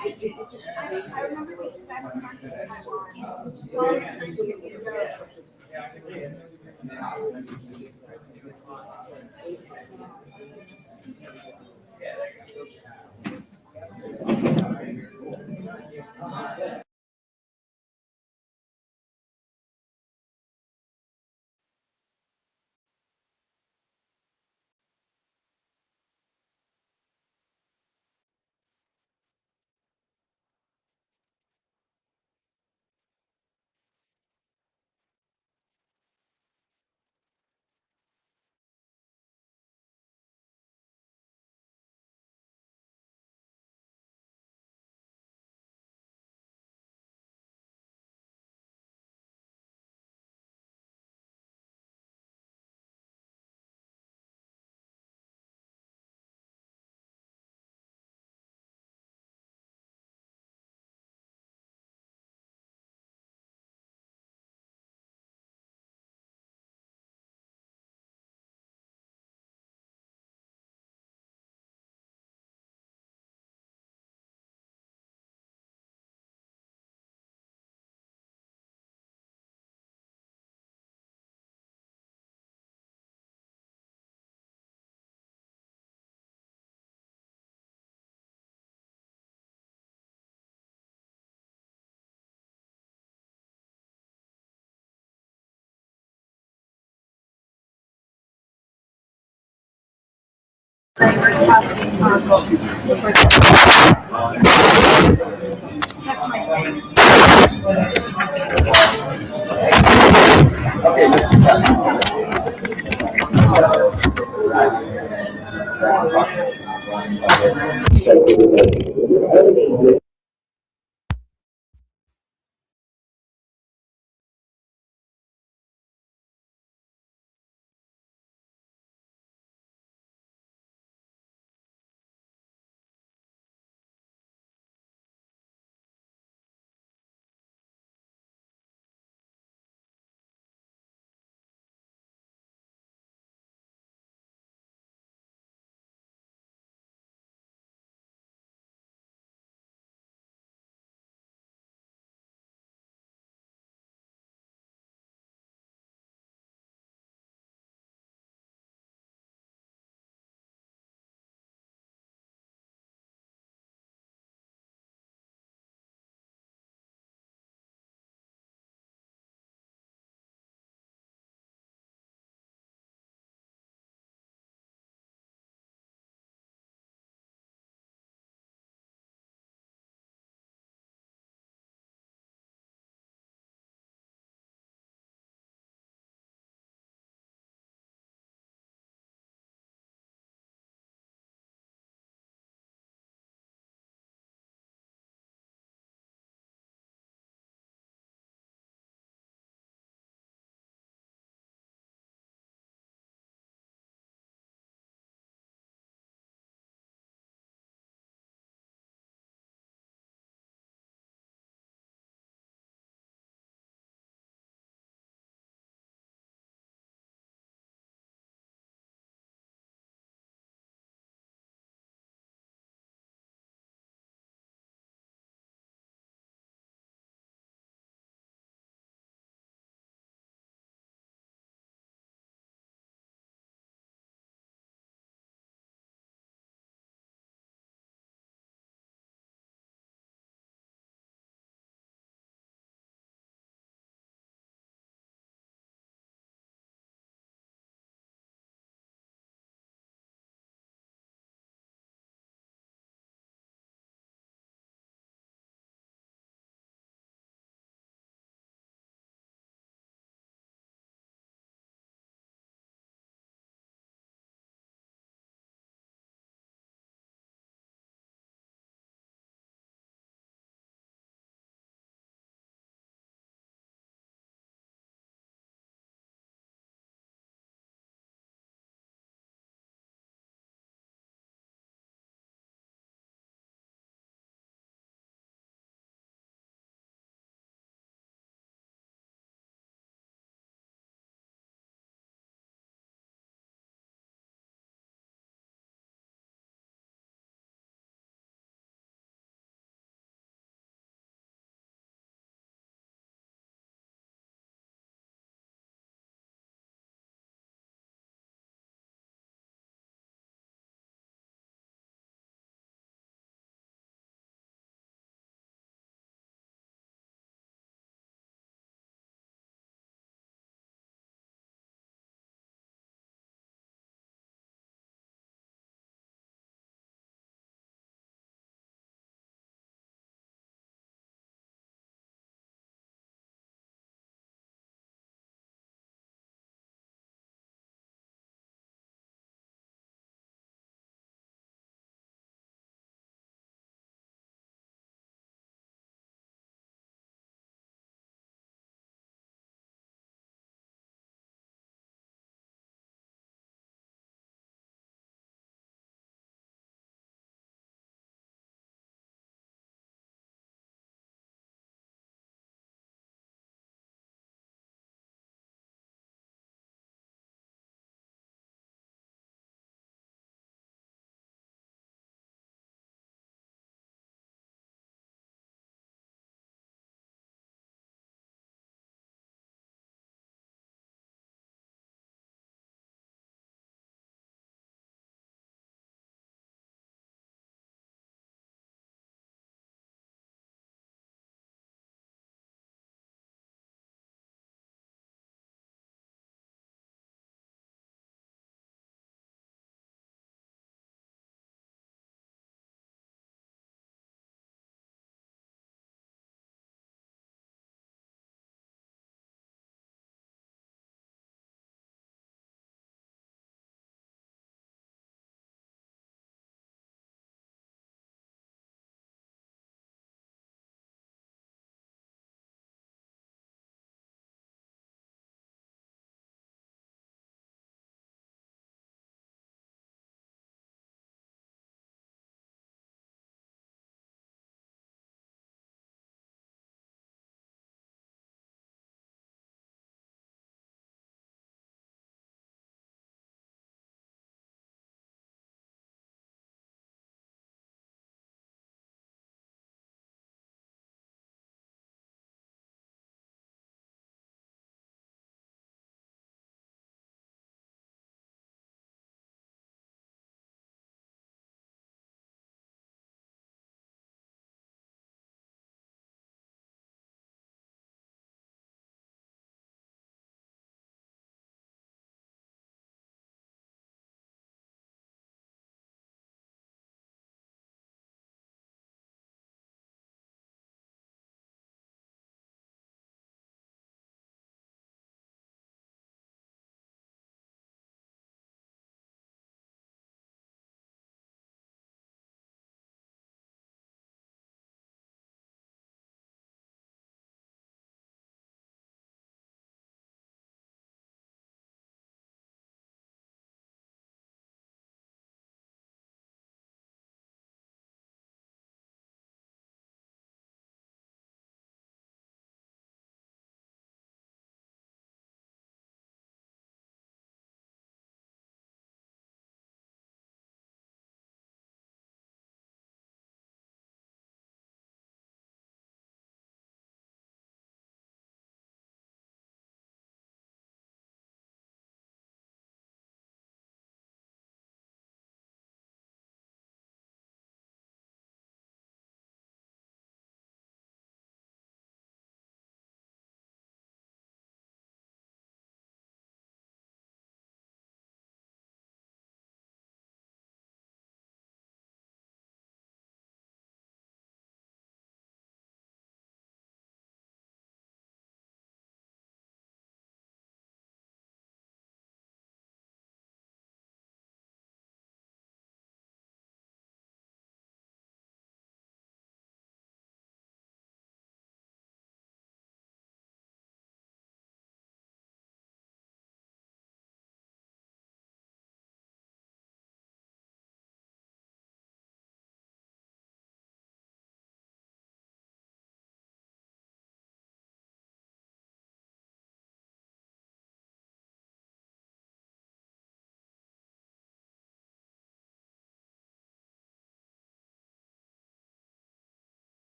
I remember because I went back to Taiwan.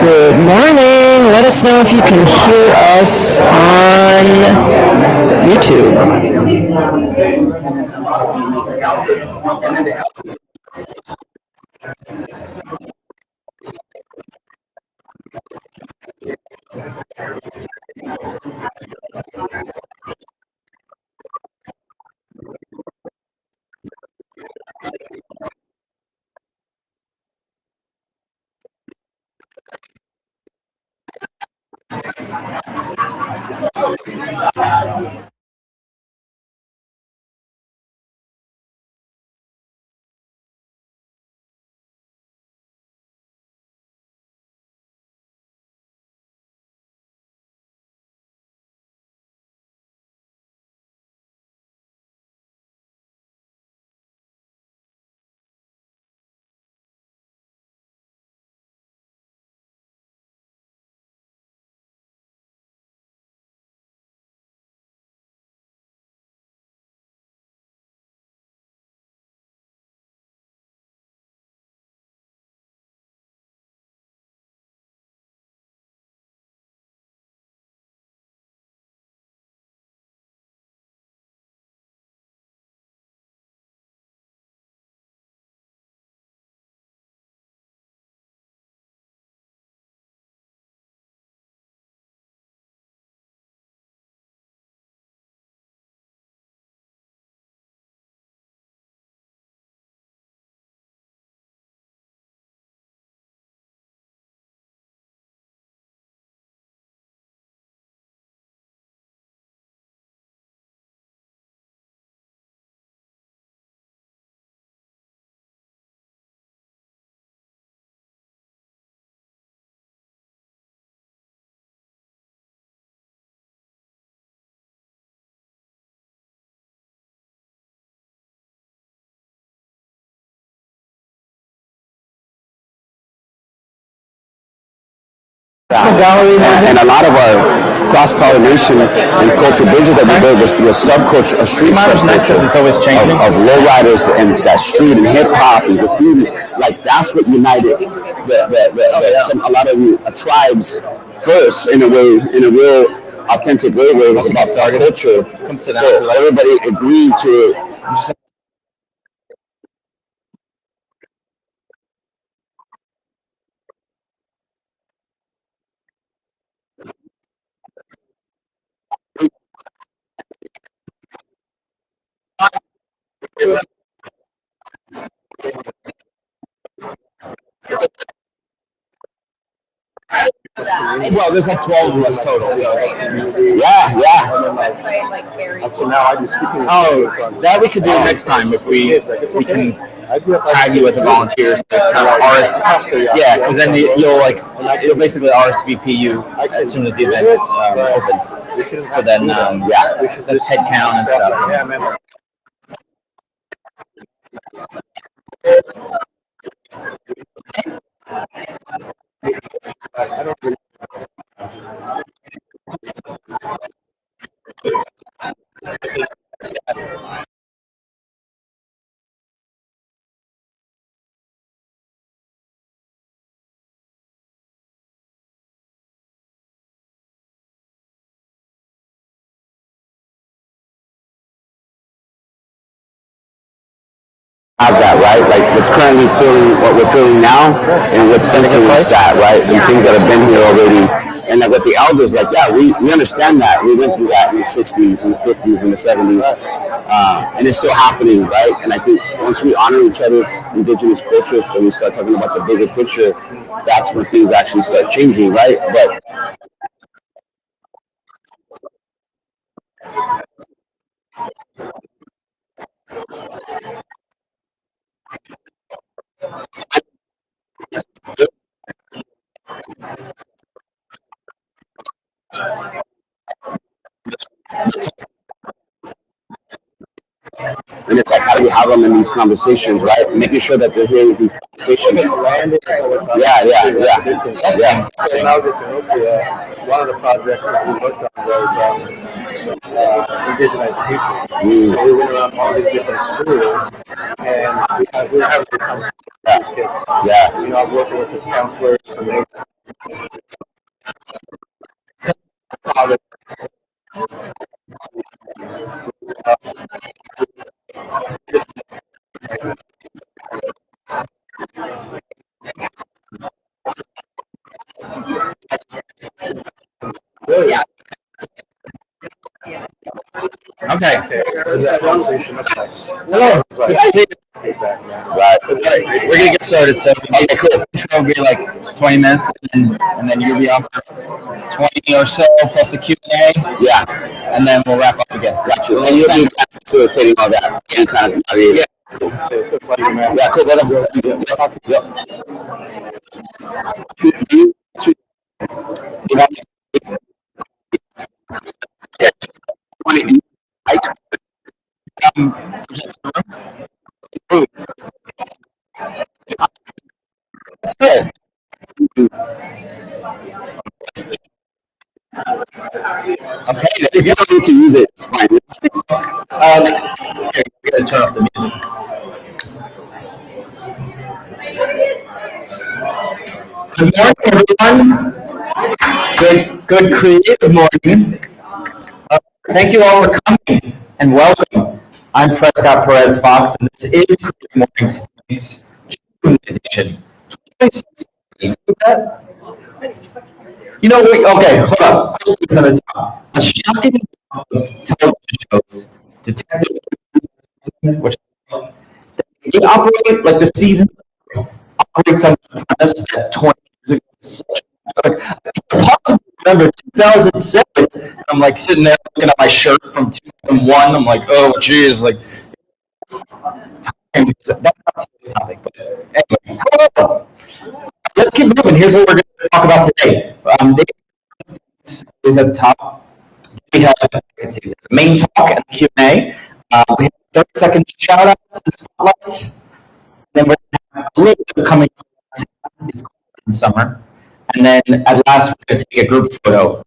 Good morning. Let us know if you can hear us on YouTube. Gallery, and a lot of our cross-pollination and cultural bridges that we built was through a subculture, a street subculture it's always changing. of lowriders and that street and hip hop and graffiti. Like that's what united a lot of the tribes first in a way, in a real authentic way, where it was about our culture. So everybody agreed to. Well, there's like 12 of us total. So yeah. Website, like very. So now I'm speaking. Oh, that we could do next time if we can tag you as a volunteer, so kind of yeah, because then you'll basically RSVP you as soon as the event opens. So then that's head count and stuff. Have that, right? Like what's currently feeling, what we're feeling now, and what's influenced that, right? And things that have been here already. And like with the elders, like, yeah, we understand that. We went through that in the 60s and the 50s and the 70s. And it's still happening, right? And I think once we honor each other's indigenous cultures and we start talking about the bigger picture, that's when things actually start changing, right? But and it's like, how do we have them in these conversations, right? Making sure that they're hearing these conversation. Landed. Yeah. So when I was at Canopia, one of the projects that we worked on was indigenization. So we went around all these different schools, and we were having conversations with these kids. Yeah. You know, I was working with the counselors, and they Okay. that conversation of Hello. Good to see you. feedback. Man. Right. We're gonna get started. So okay, cool. Intro will be like 20 minutes, and then you'll be on for 20 or so plus a Q&A, Yeah. and then we'll wrap up again. Got you. And you'll be kind of facilitating all that. And kind of, yeah, cool, brother. That's good. Okay. If you don't need to use it, it's fine. Here, we gotta turn off the music. Good morning, everyone. Good creative morning. Thank you all for coming and welcome. I'm Prescott Perez Fox, and this is Creative Mornings June edition. You know, okay, hold up. Question at a time. A shocking amount of television shows, detective, which they operate like the season operates on the premise that 20 years ago. Like, I can possibly remember 2007, and I'm like sitting there looking at my shirt from 2001. I'm like, oh, geez, like that's not topic. But anyway, hello. Let's keep moving. Here's what we're going to talk about today. Is at the top. We have the main talk and the Q&A. We have 30-second shout outs and spotlights. Then we're going to have a little bit of coming in summer. And then at last, we're going to take a group photo.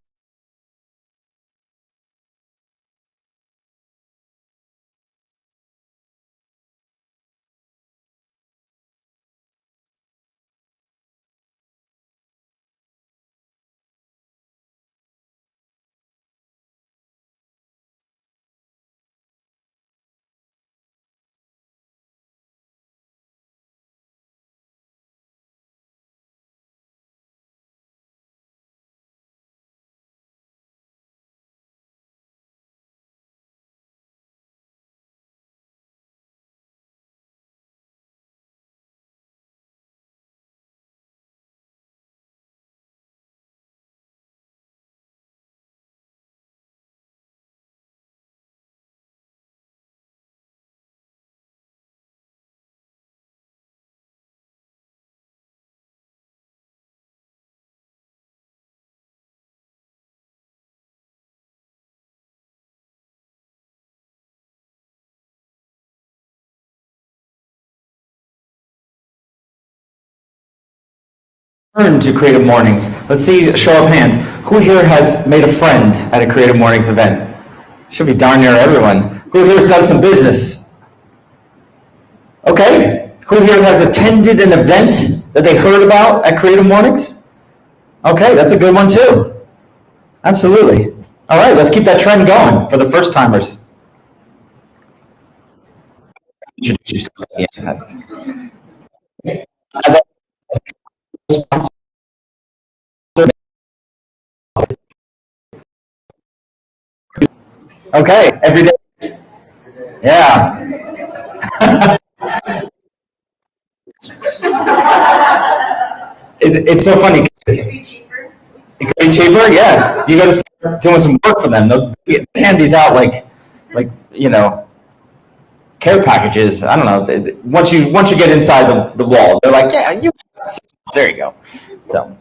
Turn to Creative Mornings. Let's see a show of hands. Who here has made a friend at a Creative Mornings event? Should be darn near everyone. Who here has done some business? Okay. Who here has attended an event that they heard about at Creative Mornings? Okay, that's a good one too. Absolutely. All right, let's keep that trend going for the first timers. Introduce yourself. Yeah. As I okay, every day. Yeah. It's so funny. It could be cheaper. It could be cheaper, yeah. You got to start doing some work for them. They'll hand these out like you know, care packages. I don't know. Once you get inside the wall, they're like, yeah, you. There you go. So,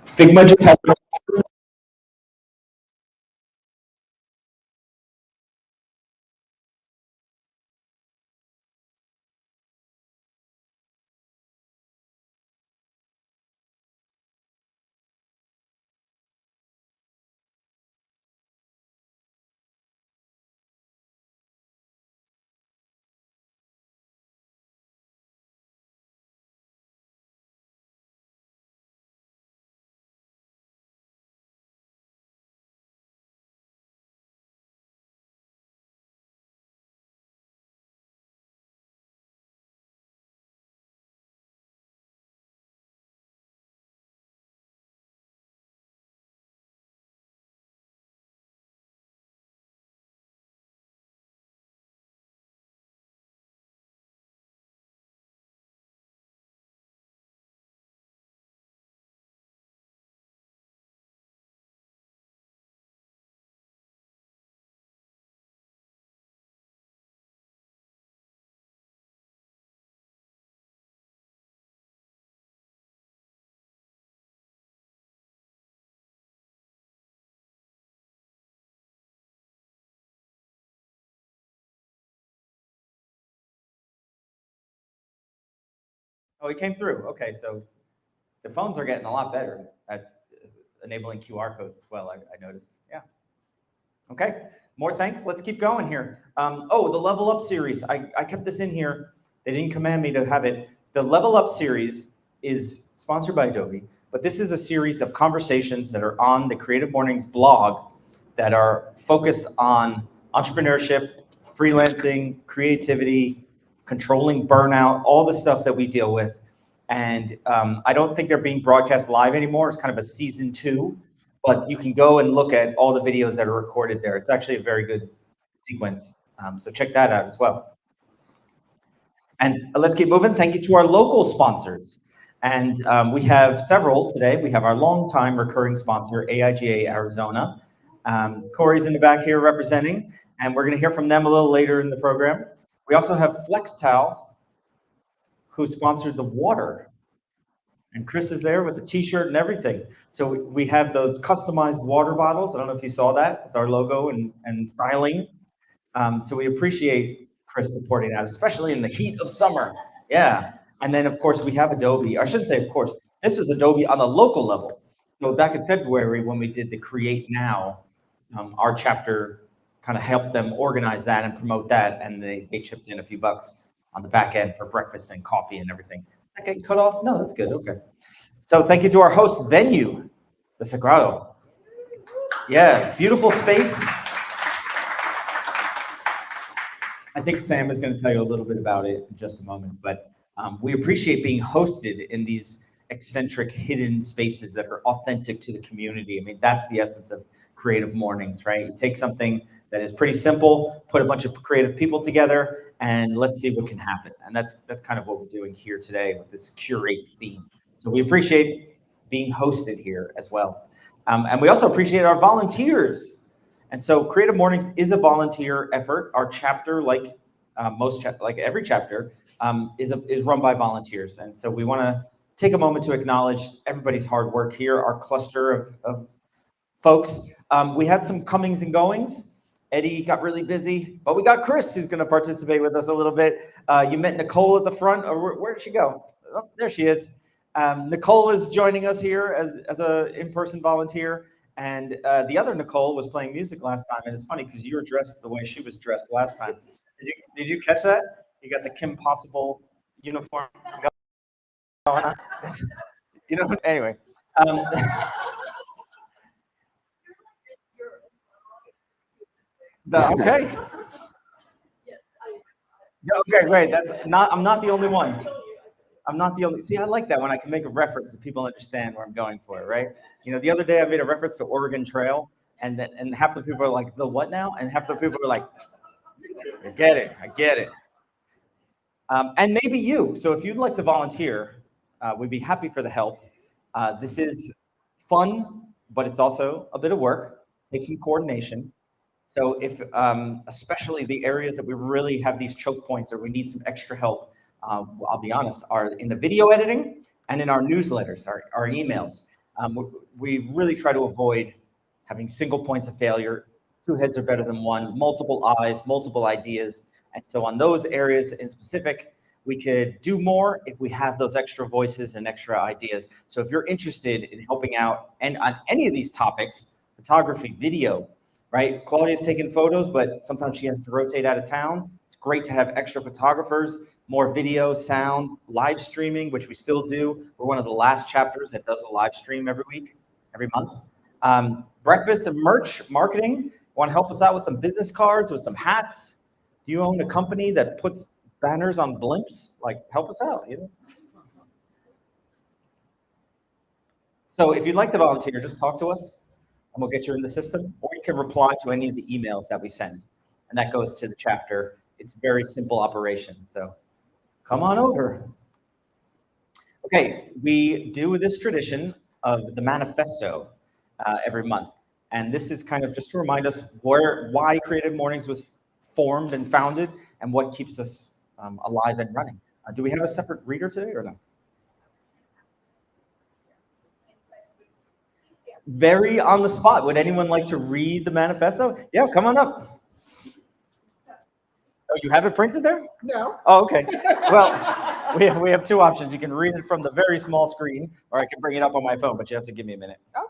Figma just has. Oh, it came through. Okay, so the phones are getting a lot better at enabling QR codes as well, I noticed. Yeah. Okay, more thanks. Let's keep going here. Oh, the Level Up series. I kept this in here. They didn't command me to have it. The Level Up series is sponsored by Adobe, but this is a series of conversations that are on the Creative Mornings blog that are focused on entrepreneurship, freelancing, creativity, controlling burnout, all the stuff that we deal with. And I don't think they're being broadcast live anymore. It's kind of a season 2, but you can go and look at all the videos that are recorded there. It's actually a very good sequence. So check that out as well. And let's keep moving. Thank you to our local sponsors. And we have several today. We have our longtime recurring sponsor, AIGA Arizona. Corey's in the back here representing, and we're going to hear from them a little later in the program. We also have FlexTowel, who sponsored the water. And Chris is there with the t-shirt and everything. So we have those customized water bottles. I don't know if you saw that with our logo and styling. So we appreciate Chris supporting that, especially in the heat of summer. Yeah. And then, of course, we have Adobe. I shouldn't say, of course, this is Adobe on a local level. So back in February, when we did the Create Now, our chapter kind of helped them organize that and promote that. And they chipped in a few bucks on the back end for breakfast and coffee and everything. Is that getting cut off? No, that's good. Okay. So thank you to our host venue, the Sagrado. Yeah, beautiful space. I think Sam is going to tell you a little bit about it in just a moment, but we appreciate being hosted in these eccentric, hidden spaces that are authentic to the community. I mean, that's the essence of Creative Mornings, right? You take something that is pretty simple, put a bunch of creative people together, and let's see what can happen. And that's kind of what we're doing here today with this curate theme. So we appreciate being hosted here as well. And we also appreciate our volunteers. And so Creative Mornings is a volunteer effort. Our chapter, like every chapter, is run by volunteers. And so we want to take a moment to acknowledge everybody's hard work here, our cluster of folks. We had some comings and goings. Eddie got really busy, but we got Chris, who's going to participate with us a little bit. You met Nicole at the front, or where did she go? Oh, there she is. Nicole is joining us here as an in-person volunteer. And the other Nicole was playing music last time. And it's funny because you were dressed the way she was dressed last time. Did you catch that? You got the Kim Possible uniform going on. You know, anyway. Okay. Okay, great. I'm not the only one. I'm not the only. See, I like that when I can make a reference and people understand where I'm going for it, right? You know, the other day I made a reference to Oregon Trail, and half the people are like, "The what now?" And half the people are like, "I get it." And maybe you. So if you'd like to volunteer, we'd be happy for the help. This is fun, but it's also a bit of work. Takes some coordination. So if, especially the areas that we really have these choke points or we need some extra help, I'll be honest, are in the video editing and in our newsletters, our emails. We really try to avoid having single points of failure. 2 heads are better than one, multiple eyes, multiple ideas. And so on those areas in specific, we could do more if we have those extra voices and extra ideas. So if you're interested in helping out and on any of these topics, photography, video, right? Claudia's taking photos, but sometimes she has to rotate out of town. It's great to have extra photographers, more video, sound, live streaming, which we still do. We're one of the last chapters that does a live stream every month. Breakfast and merch marketing. Want to help us out with some business cards, with some hats? Do you own a company that puts banners on blimps? Like, help us out, you know? So if you'd like to volunteer, just talk to us and we'll get you in the system, or you can reply to any of the emails that we send, and that goes to the chapter. It's a very simple operation, so come on over. Okay, we do this tradition of the manifesto every month, and this is kind of just to remind us why Creative Mornings was formed and founded and what keeps us alive and running. Do we have a separate reader today or no? Very on the spot. Would anyone like to read the manifesto? Yeah, come on up. Oh, you have it printed there? No. Oh, okay. Well, we have two options. You can read it from the very small screen, or I can bring it up on my phone, but you have to give me a minute. Okay.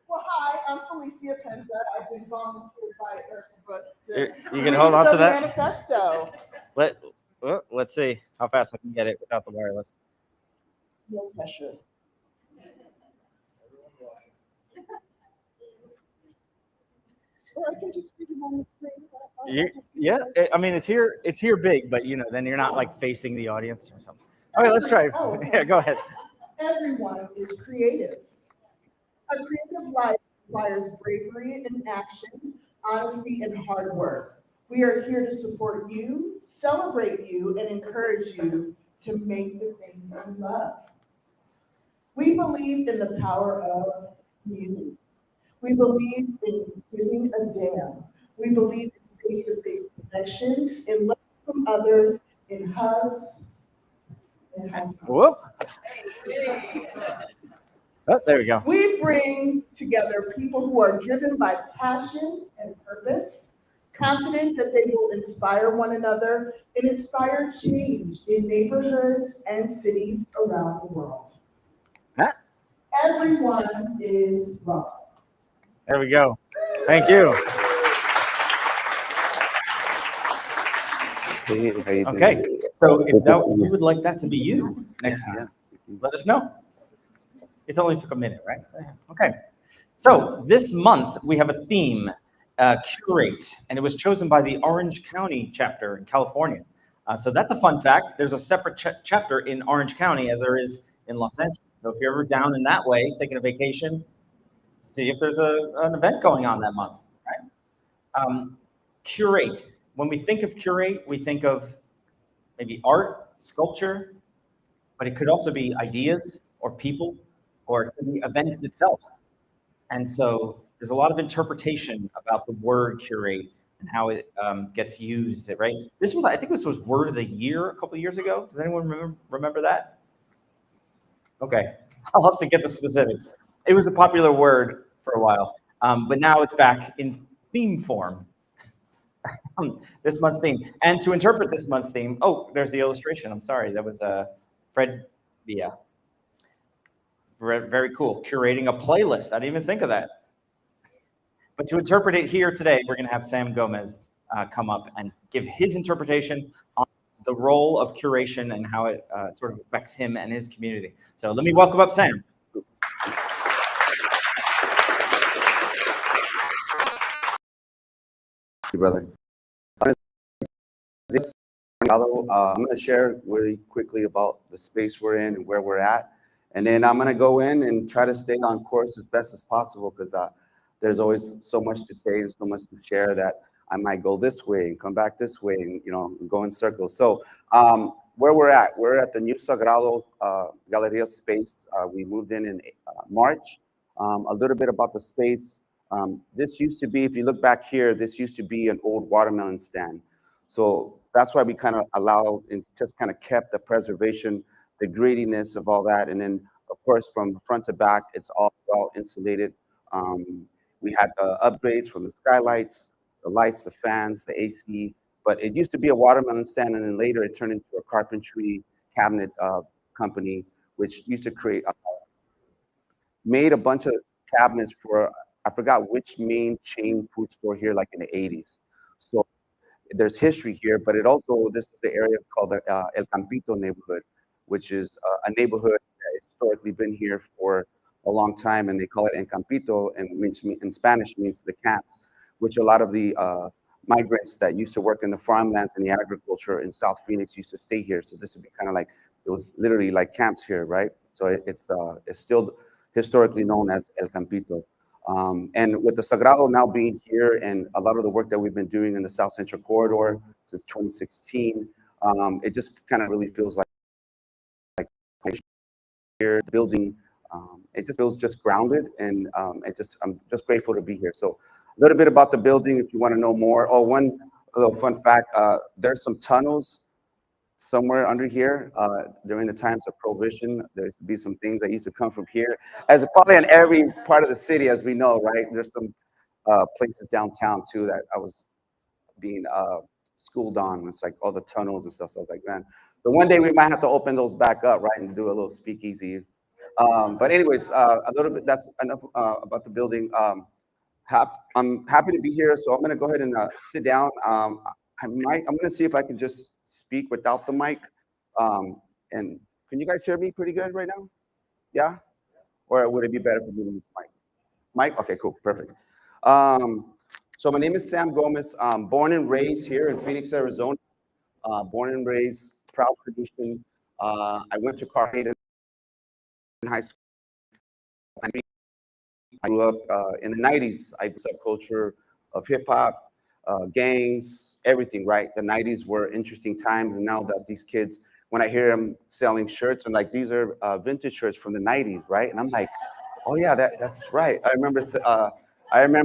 Well, hi, I'm Felicia Penza. I've been volunteered by Erica Brooks. You can hold on to that. Manifesto. Let's see how fast I can get it without the wireless. No pressure. Or I can just read it on the screen. I mean, it's here big, but then you're not like facing the audience or something. Okay, let's try. Yeah, go ahead. Everyone is creative. A creative life requires bravery and action, honesty and hard work. We are here to support you, celebrate you, and encourage you to make the things you love. We believe in the power of community. We believe in giving a damn. We believe in face-to-face connections, in love from others, in hugs, and high fives. Whoop. Oh, there we go. We bring together people who are driven by passion and purpose, confident that they will inspire one another and inspire change in neighborhoods and cities around the world. Huh? Everyone is welcome. There we go. Thank you. Okay, so if you would like that to be you next time, let us know. It only took a minute, right? Okay. So this month we have a theme, curate, and it was chosen by the Orange County chapter in California. So that's a fun fact. There's a separate chapter in Orange County as there is in Los Angeles. So if you're ever down in that way, taking a vacation, see if there's an event going on that month, right? Curate. When we think of curate, we think of maybe art, sculpture, but it could also be ideas or people, or it could be events itself. And so there's a lot of interpretation about the word curate and how it gets used, right? I think this was word of the year a couple of years ago. Does anyone remember that? Okay, I'll have to get the specifics. It was a popular word for a while, but now it's back in theme form. This month's theme. And to interpret this month's theme, there's the illustration. I'm sorry, that was Fred Villa. Very cool. Curating a playlist. I didn't even think of that. But to interpret it here today, we're going to have Sam Gomez come up and give his interpretation on the role of curation and how it sort of affects him and his community. So let me welcome up Sam. Brother. I'm going to share really quickly about the space we're in and where we're at. And then I'm going to go in and try to stay on course as best as possible because there's always so much to say and so much to share that I might go this way and come back this way and, go in circles. So where we're at the new Sagrado Galleria space. We moved in March. A little bit about the space. This used to be, if you look back here, this used to be an old watermelon stand. So that's why we kind of allowed and just kind of kept the preservation, the grittiness of all that. And then, of course, from front to back, it's all well insulated. We had upgrades from the skylights, the lights, the fans, the AC. But it used to be a watermelon stand, and then later it turned into a carpentry cabinet company, which used to create, made a bunch of cabinets for, I forgot which main chain food store here, like in the 80s. So there's history here, but this is the area called the El Campito neighborhood, which is a neighborhood that has historically been here for a long time, and they call it El Campito, and in Spanish means the camp, which a lot of the migrants that used to work in the farmlands and the agriculture in South Phoenix used to stay here. So this would be kind of like, it was literally like camps here, right? So it's still historically known as El Campito. And with the Sagrado now being here and a lot of the work that we've been doing in the South Central Corridor since 2016, it just kind of really feels like here, the building, it just feels just grounded, and I'm just grateful to be here. So a little bit about the building, if you want to know more. One little fun fact, there's some tunnels somewhere under here. During the times of Prohibition, there used to be some things that used to come from here, as probably in every part of the city, as we know, right? There's some places downtown too that I was being schooled on. It's like all the tunnels and stuff. So I was like, man. So one day we might have to open those back up, right, and do a little speakeasy. But anyways, a little bit, that's enough about the building. I'm happy to be here, so I'm going to go ahead and sit down. I'm going to see if I can just speak without the mic. And can you guys hear me pretty good right now? Yeah? Or would it be better for me to use the mic? Mic? Okay, cool, perfect. So my name is Sam Gomez. I'm born and raised here in Phoenix, Arizona. Born and raised, proud tradition. I went to Cartagena in high school. I grew up in the 90s. I subculture of hip hop, gangs, everything, right? The 90s were interesting times. And now that these kids, when I hear them selling shirts, I'm like, these are vintage shirts from the 90s, right? And I'm like, oh yeah, that's right. I remember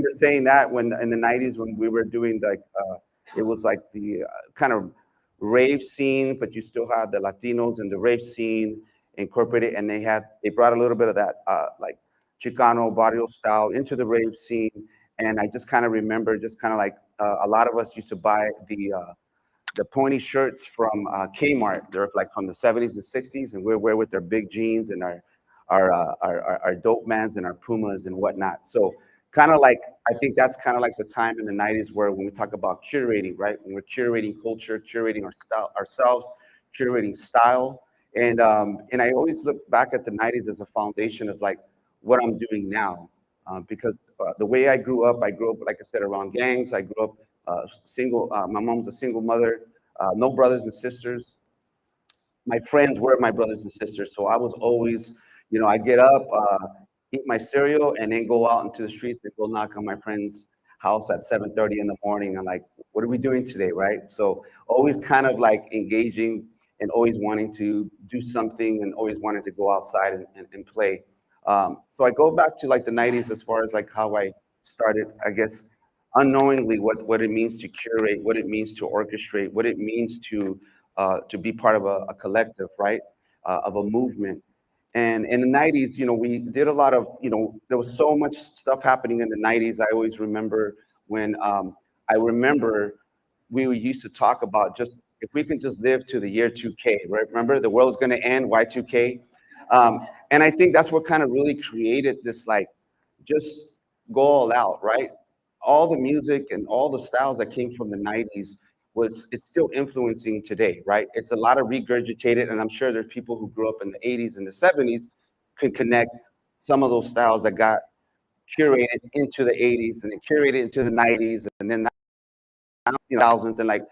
saying that when in the 90s when we were doing like, it was like the kind of rave scene, but you still had the Latinos in the rave scene incorporated, and they brought a little bit of that like Chicano barrio style into the rave scene. And I just kind of remember, just kind of like a lot of us used to buy the pointy shirts from Kmart. They're like from the 70s and 60s, and we're with their big jeans and our dope mans and our Pumas and whatnot. So kind of like, I think that's kind of like the time in the 90s where when we talk about curating, right? When we're curating culture, curating our style, ourselves, curating style. And I always look back at the 90s as a foundation of like what I'm doing now. Because the way I grew up, like I said, around gangs. I grew up single. My mom's a single mother, no brothers and sisters. My friends were my brothers and sisters. So I was always, I get up, eat my cereal, and then go out into the streets and go knock on my friend's house at 7:30 in the morning. I'm like, what are we doing today, right? So always kind of like engaging and always wanting to do something and always wanting to go outside and play. So I go back to like the 90s as far as like how I started, I guess, unknowingly what it means to curate, what it means to orchestrate, what it means to be part of a collective, right? Of a movement. And in the 90s, we did a lot of, there was so much stuff happening in the 90s. I always remember when I remember we used to talk about just if we can just live to the year 2K, right? Remember the world's going to end, Y2K. And I think that's what kind of really created this, like, just go all out, right? All the music and all the styles that came from the 90s is still influencing today, right? It's a lot of regurgitated, and I'm sure there's people who grew up in the 80s and the 70s could connect some of those styles that got curated into the 80s and then curated into the 90s and then thousands, and like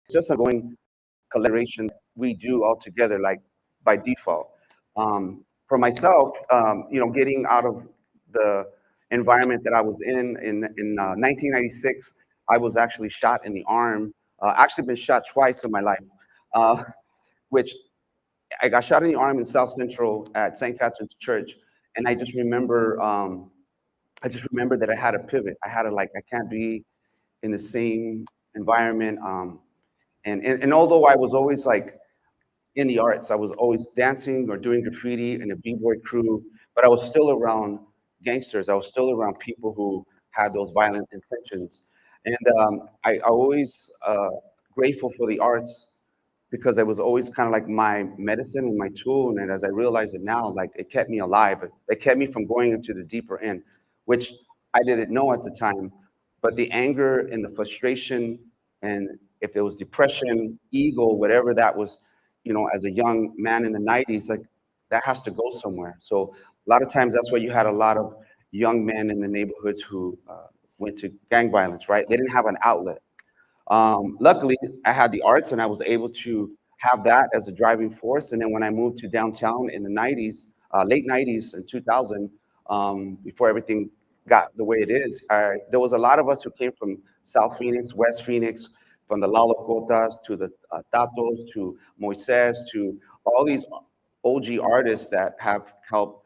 it's just a going collaboration we do all together, like by default. For myself, getting out of the environment that I was in 1996, I was actually shot in the arm. Actually been shot twice in my life, which I got shot in the arm in South Central at St. Catherine's Church. And I just remember, that I had to pivot. I had to I can't be in the same environment. And although I was always like in the arts, I was always dancing or doing graffiti in a b-boy crew, but I was still around gangsters. I was still around people who had those violent intentions. And I always grateful for the arts because it was always kind of like my medicine and my tool. And as I realize it now, like it kept me alive. It kept me from going into the deeper end, which I didn't know at the time. But the anger and the frustration, and if it was depression, ego, whatever that was, as a young man in the 90s, like that has to go somewhere. So a lot of times that's why you had a lot of young men in the neighborhoods who went to gang violence, right? They didn't have an outlet. Luckily, I had the arts and I was able to have that as a driving force. And then when I moved to downtown in the 90s, late 90s and 2000, before everything got the way it is, there was a lot of us who came from South Phoenix, West Phoenix, from the Lalacotas to the Tatos to Moises to all these OG artists that have helped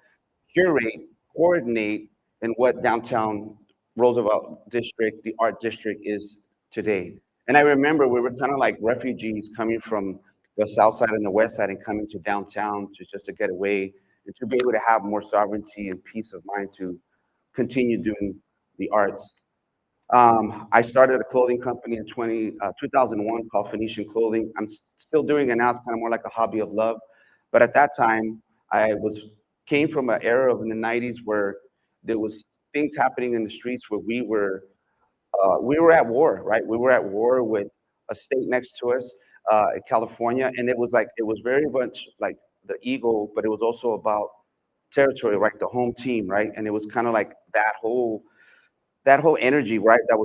curate, coordinate in what downtown Roosevelt district, the art district is today. And I remember we were kind of like refugees coming from the south side and the west side and coming to downtown just to get away and to be able to have more sovereignty and peace of mind to continue doing the arts. I started a clothing company in 2001 called Phoenician Clothing. I'm still doing it now. It's kind of more like a hobby of love. But at that time, came from an era of in the 90s where there was things happening in the streets where we were at war, right? We were at war with a state next to us, in California, and it was very much like the ego, but it was also about territory, right? The home team, right? And it was kind of like that whole energy, right? That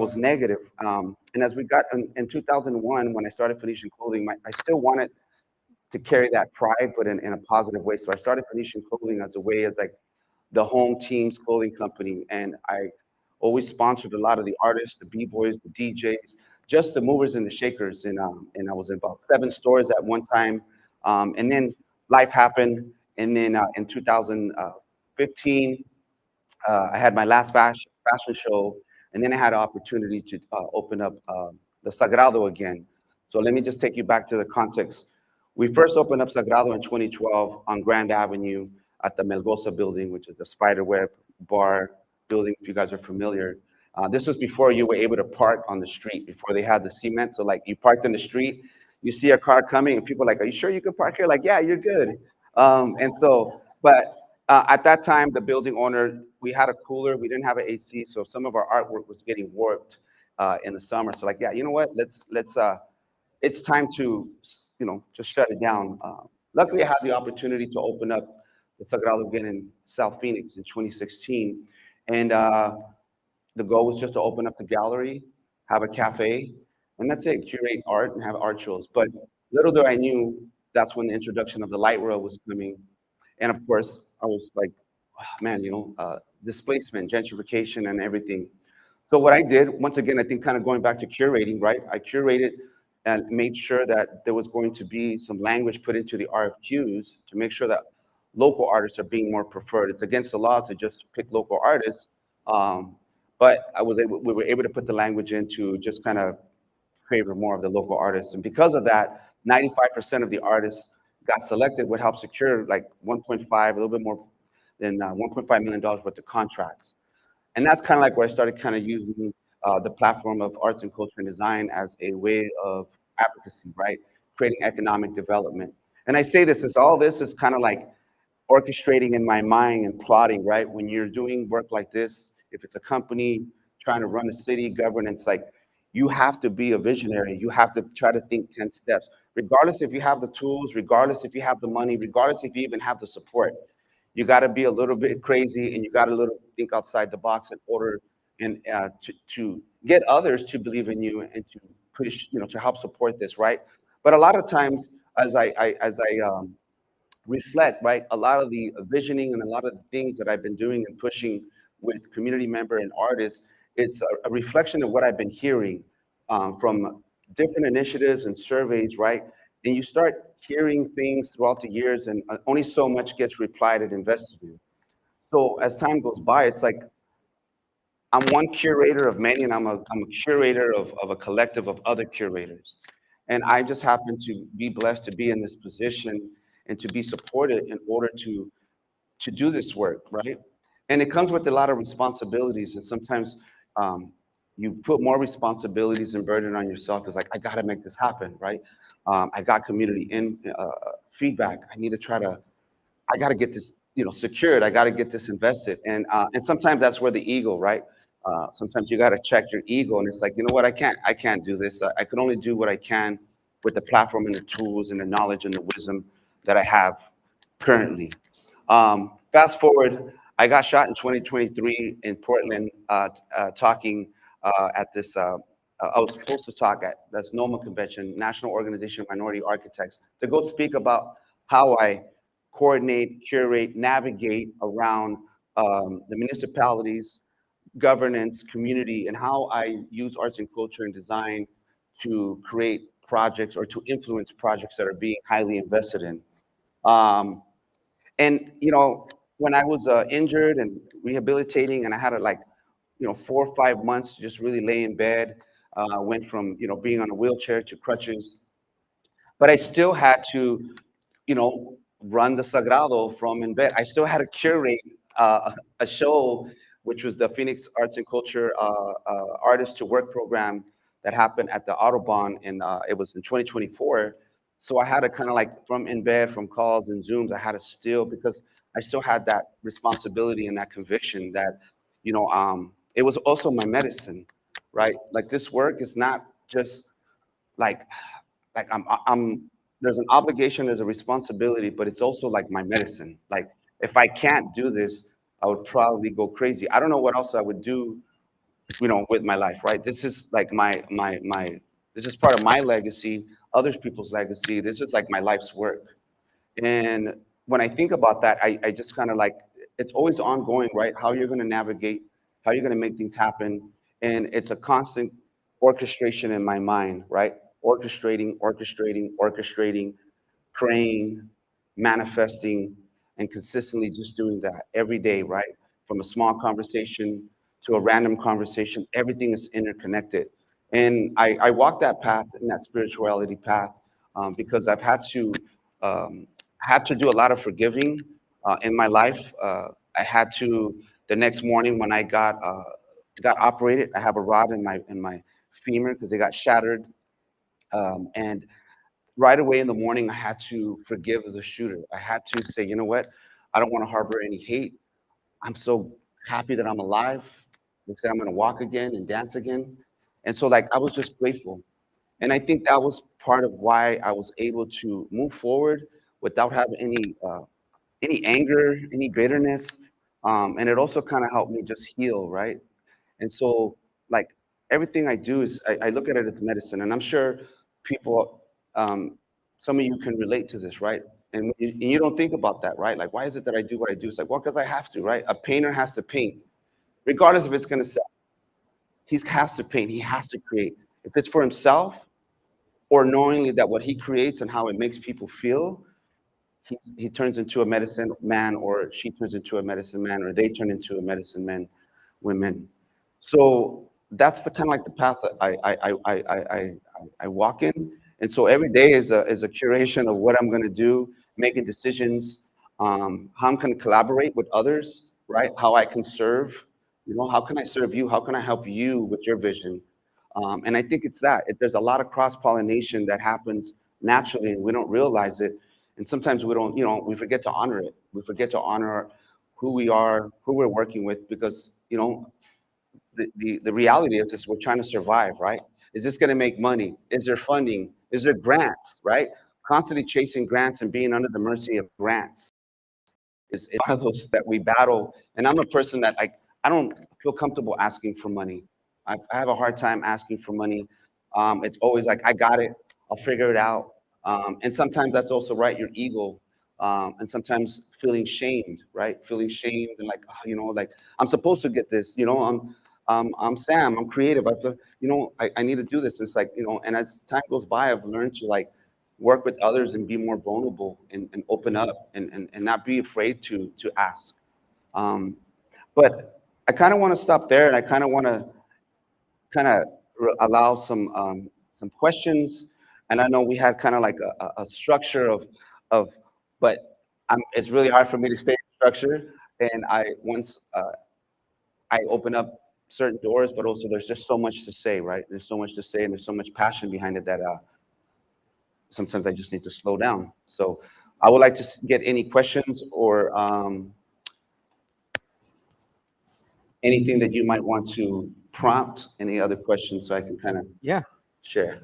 was negative. And as we got in 2001, when I started Phoenician Clothing, I still wanted to carry that pride, but in a positive way. So I started Phoenician Clothing as a way as like the home team's clothing company, and I always sponsored a lot of the artists, the b-boys, the DJs, just the movers and the shakers. And I was in about 7 stores at one time. And then life happened, and then in 2015, I had my last fashion show, and then I had an opportunity to open up the Sagrado again. So let me just take you back to the context. We first opened up Sagrado in 2012 on Grand Avenue at the Melgoza building, which is the spiderweb bar building, if you guys are familiar. This was before you were able to park on the street, before they had the cement. So like you parked in the street, you see a car coming, and people are like, "Are you sure you can park here?" Like, "Yeah, you're good." But at that time, the building owner, we had a cooler, we didn't have an AC, so some of our artwork was getting warped in the summer. So like, yeah, you know what? It's time to, just shut it down. Luckily, I had the opportunity to open up the Sagrado again in South Phoenix in 2016, and the goal was just to open up the gallery, have a cafe, and that's it. Curate art and have art shows. But little do I knew that's when the introduction of the light rail was coming, and of course, I was like, "Oh, man, displacement, gentrification, and everything." So what I did, once again, I think kind of going back to curating, right? I curated and made sure that there was going to be some language put into the RFQs to make sure that local artists are being more preferred. It's against the law to just pick local artists, but we were able to put the language in to just kind of favor more of the local artists. And because of that, 95% of the artists got selected would help secure like 1.5, a little bit more than $1.5 million worth of contracts. And that's kind of like where I started kind of using the platform of arts and culture and design as a way of advocacy, right? Creating economic development. And I say this, all this is kind of like orchestrating in my mind and plotting, right? When you're doing work like this, if it's a company trying to run a city governance, like you have to be a visionary. You have to try to think 10 steps, regardless if you have the tools, regardless if you have the money, regardless if you even have the support. You got to be a little bit crazy, and you got to think outside the box in order and to get others to believe in you and to push, to help support this, right? But a lot of times, as I reflect, right, a lot of the visioning and a lot of the things that I've been doing and pushing with community member and artists, it's a reflection of what I've been hearing from different initiatives and surveys, right? And you start hearing things throughout the years, and only so much gets replied and invested in. So as time goes by, it's like I'm one curator of many, and I'm a curator of a collective of other curators. And I just happen to be blessed to be in this position and to be supported in order to do this work, right? And it comes with a lot of responsibilities, and sometimes you put more responsibilities and burden on yourself because, like, I got to make this happen, right? I got community feedback. I got to get this, secured. I got to get this invested, and sometimes that's where the ego, right? Sometimes you got to check your ego, and it's like, you know what? I can't do this. I can only do what I can with the platform and the tools and the knowledge and the wisdom that I have currently. Fast forward, I got shot in 2023 in Portland, talking at this. I was supposed to talk at this NOMA convention, National Organization of Minority Architects, to go speak about how I coordinate, curate, navigate around the municipalities, governance, community, and how I use arts and culture and design to create projects or to influence projects that are being highly invested in. And when I was injured and rehabilitating, and I had 4 or 5 months to just really lay in bed, went from being on a wheelchair to crutches, but I still had to run the Sagrado from in bed. I still had to curate a show which was the Phoenix Arts and Culture Artist to Work program that happened at the Autobahn, and it was in 2024. So I had to kind of like from in bed, from calls and Zooms, I had to still, because I still had that responsibility and that conviction that, it was also my medicine, right? Like this work is not just like I'm there's an obligation, there's a responsibility, but it's also like my medicine. Like if I can't do this, I would probably go crazy. I don't know what else I would do, with my life, right? This is like my this is part of my legacy, others people's legacy. This is like my life's work. And when I think about that, I just kind of like, it's always ongoing, right? How you're going to navigate, how you're going to make things happen. And it's a constant orchestration in my mind, right? Orchestrating, praying, manifesting, and consistently just doing that every day, right? From a small conversation to a random conversation, everything is interconnected. And I walk that path, in that spirituality path, because I've had to do a lot of forgiving in my life. I had to, the next morning when I got operated, I have a rod in my femur because it got shattered. And right away in the morning, I had to forgive the shooter. I had to say, you know what? I don't want to harbor any hate. I'm so happy that I'm alive. They said I'm going to walk again and dance again. And so, like, I was just grateful. And I think that was part of why I was able to move forward without having any anger, any bitterness. And it also kind of helped me just heal, right? And so, like, everything I do is I look at it as medicine. And I'm sure people, some of you can relate to this, right? And you don't think about that, right? Like, why is it that I do what I do? It's like, well, because I have to, right? A painter has to paint, regardless if it's going to sell. He has to paint. He has to create. If it's for himself or knowingly that what he creates and how it makes people feel, he turns into a medicine man, or she turns into a medicine man, or they turn into a medicine man, women. So that's the kind of like the path that I walk in. And so every day is a curation of what I'm going to do, making decisions, how I'm going to collaborate with others, right? How I can serve, how can I serve you? How can I help you with your vision? And I think it's that. There's a lot of cross-pollination that happens naturally, and we don't realize it. And sometimes we don't, we forget to honor it. We forget to honor who we are, who we're working with, because, the reality is we're trying to survive, right? Is this going to make money? Is there funding? Is there grants, right? Constantly chasing grants and being under the mercy of grants is one of those that we battle. And I'm a person that I don't feel comfortable asking for money. I have a hard time asking for money. It's always like, I got it. I'll figure it out. And sometimes that's also, right, your ego. And sometimes feeling shamed, right? Feeling shamed and like, like I'm supposed to get this, I'm Sam, I'm creative. I need to do this. It's like, and as time goes by, I've learned to like work with others and be more vulnerable and open up and not be afraid to ask. But I kind of want to stop there, and I kind of want to allow some questions. And I know we had kind of like a structure of, but it's really hard for me to stay in structure. And once I open up certain doors, but also there's just so much to say, right? There's so much to say, and there's so much passion behind it that sometimes I just need to slow down. So I would like to get any questions or anything that you might want to prompt, any other questions, so I can kind of share.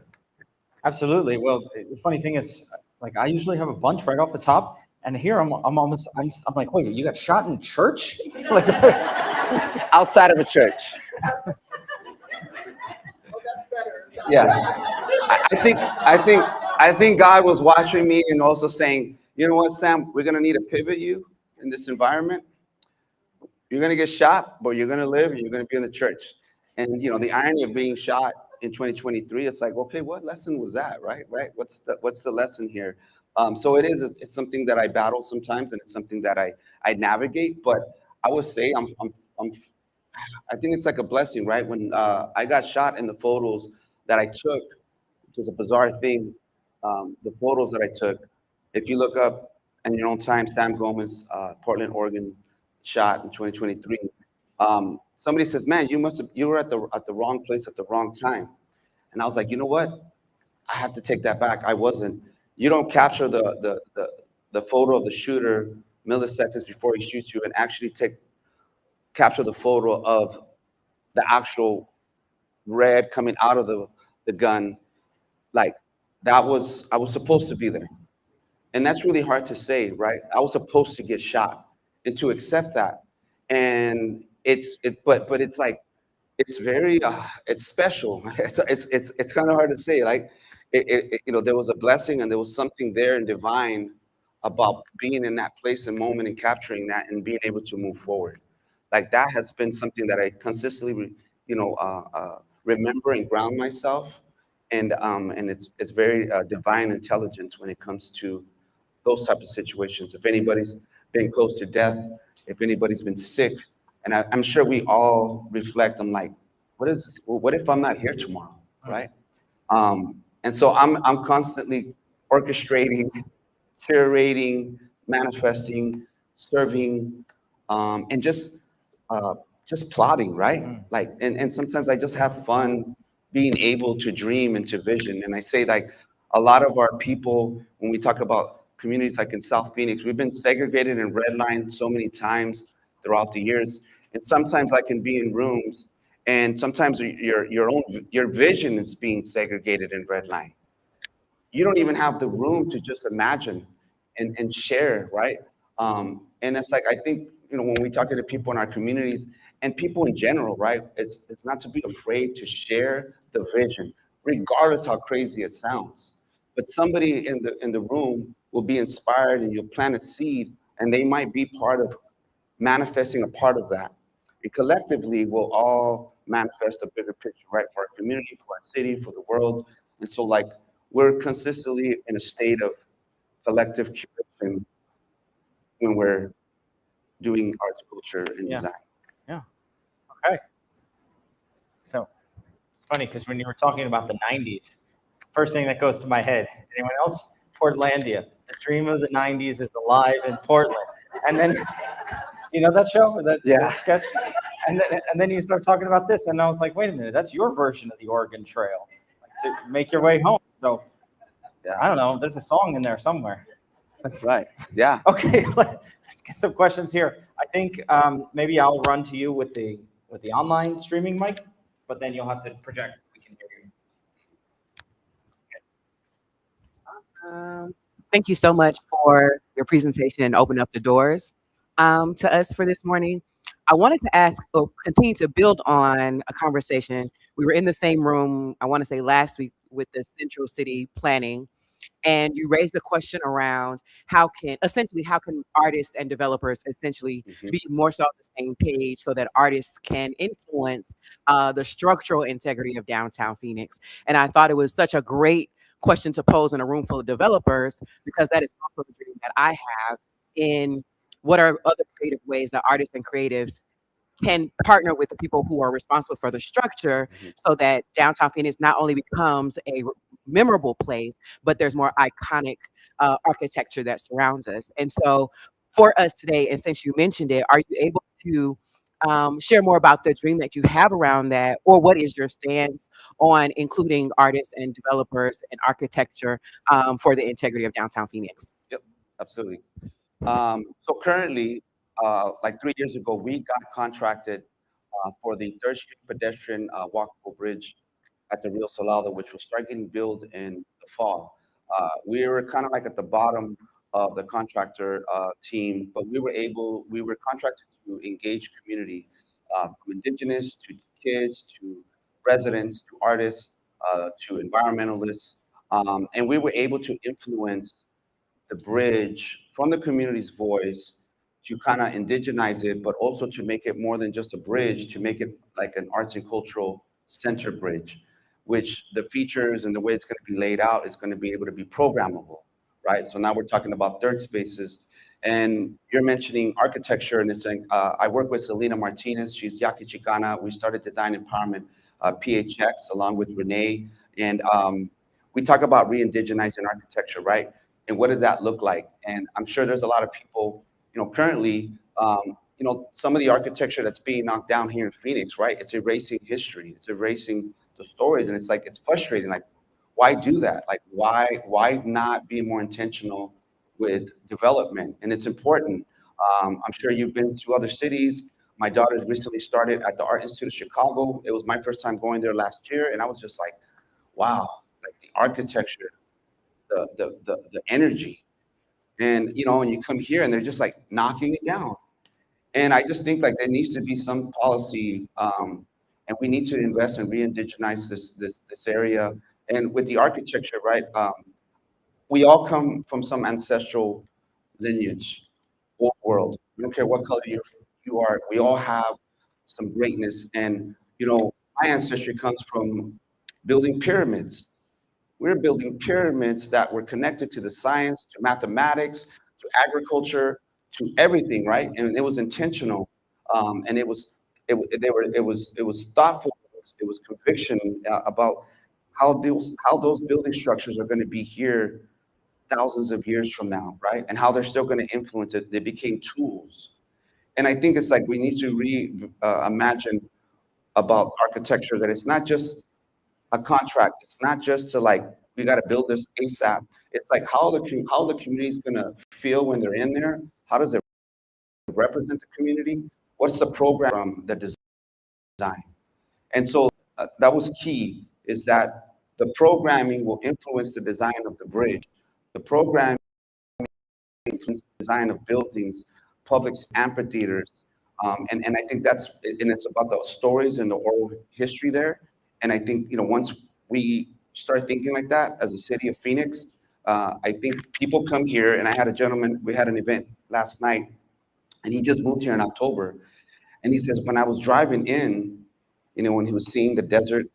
Absolutely. Well, the funny thing is, like, I usually have a bunch right off the top, and here I'm like, wait, you got shot in church? Like, outside of a church. Oh, that's better. Yeah, I think God was watching me and also saying, you know what, Sam, we're gonna need to pivot you in this environment. You're gonna get shot, but you're gonna live, and you're gonna be in the church. And the irony of being shot in 2023, it's like, okay, what lesson was that, right? What's the lesson here? So it's something that I battle sometimes, and it's something that I navigate. But I would say I think it's like a blessing, right? When I got shot in the photos that I took, which was a bizarre thing. The photos that I took, if you look up in your own time, Sam Gomez, Portland, Oregon, shot in 2023. somebody says, "Man, you were at the wrong place at the wrong time." And I was like, you know what? I have to take that back. I wasn't. You don't capture the photo of the shooter milliseconds before he shoots you, and actually capture the photo of the actual red coming out of the gun. Like I was supposed to be there. And that's really hard to say, right? I was supposed to get shot, and to accept that. And but it's like, it's very it's special. It's kind of hard to say. Like there was a blessing, and there was something there and divine about being in that place and moment and capturing that and being able to move forward. Like that has been something that I consistently remember and ground myself. And it's very divine intelligence when it comes to those type of situations. If anybody's been close to death, if anybody's been sick, and I'm sure we all reflect. I'm like, what is this? What if I'm not here tomorrow, right? And so I'm constantly orchestrating, curating, manifesting, serving, and just plotting, right? Like, and sometimes I just have fun being able to dream and to vision. And I say, like, a lot of our people, when we talk about communities like in South Phoenix, we've been segregated and redlined so many times throughout the years. And sometimes I can be in rooms, and sometimes your vision is being segregated and redlined. You don't even have the room to just imagine and share, right? And it's like, I think, when we talk to the people in our communities and people in general, right? It's not to be afraid to share the vision, regardless how crazy it sounds. But somebody in the room will be inspired, and you'll plant a seed, and they might be part of manifesting a part of that. And collectively, we'll all manifest a bigger picture, right? For our community, for our city, for the world. And so, like, we're consistently in a state of collective curation when we're doing arts, culture, and Yeah. design. Yeah. Okay. So it's funny because when you were talking about the 90s, first thing that goes to my head, anyone else? Portlandia. The dream of the 90s is alive in Portland. And then, you know that show, that sketch? And then you start talking about this, and I was like, wait a minute, that's your version of the Oregon Trail, like, to make your way home. So I don't know, there's a song in there somewhere. Right. Yeah. Okay, let's get some questions here. I think maybe I'll run to you with the online streaming mic, but then you'll have to project so we can hear you. Thank you so much for your presentation and open up the doors to us for this morning. I wanted to ask, or continue to build on a conversation. We were in the same room, I want to say last week, with the Central City Planning, and you raised a question around how can artists and developers essentially be more so on the same page so that artists can influence the structural integrity of downtown Phoenix. And I thought it was such a great question to pose in a room full of developers, because that is also the dream that I have in what are other creative ways that artists and creatives can partner with the people who are responsible for the structure so that downtown Phoenix not only becomes a memorable place, but there's more iconic architecture that surrounds us. And so for us today, and since you mentioned it, are you able to share more about the dream that you have around that, or what is your stance on including artists and developers and architecture for the integrity of downtown Phoenix? Yep. Absolutely. So currently, like 3 years ago, we got contracted for the Third Street pedestrian walkable bridge at the Rio Salado, which will start getting built in the fall. We were kind of like at the bottom of the contractor team, but we were contracted to engage community, from indigenous to kids to residents to artists to environmentalists, and we were able to influence the bridge from the community's voice to kind of indigenize it, but also to make it more than just a bridge, to make it like an arts and cultural center bridge, which the features and the way it's going to be laid out is going to be able to be programmable, right? So now we're talking about third spaces. And you're mentioning architecture, and it's like, I work with Selena Martinez. She's Yaqui Chicana. We started Design Empowerment PHX along with Renee. And we talk about re-indigenizing architecture, right? And what does that look like? And I'm sure there's a lot of people, currently some of the architecture that's being knocked down here in Phoenix, right? It's erasing history. It's erasing the stories. And it's frustrating. Like, why do that? Like, why not be more intentional with development? And it's important. I'm sure you've been to other cities. My daughter's recently started at the Art Institute of Chicago. It was my first time going there last year. And I was just like, wow, like the architecture, the energy. And, and you come here and they're just like knocking it down. And I just think like there needs to be some policy, and we need to invest and re-indigenize this area. And with the architecture, right? We all come from some ancestral lineage, old world. We don't care what color you are. We all have some greatness. And my ancestry comes from building pyramids. We're building pyramids that were connected to the science, to mathematics, to agriculture, to everything, right? And it was intentional, and it was thoughtful. It was conviction about how those building structures are going to be here thousands of years from now, right? And how they're still going to influence it. They became tools, and I think it's like we need to imagine about architecture that it's not just a contract. It's not just to like we got to build this ASAP. It's like how the community is going to feel when they're in there. How does it represent the community? What's the program from the design? And so that was key, is that the programming will influence the design of the bridge. The programming influences the design of buildings, public amphitheaters. And I think it's about the stories and the oral history there. And I think, once we start thinking like that as a city of Phoenix, I think people come here. And I had a gentleman, we had an event last night, and he just moved here in October. And he says, when I was driving in, when he was seeing the desert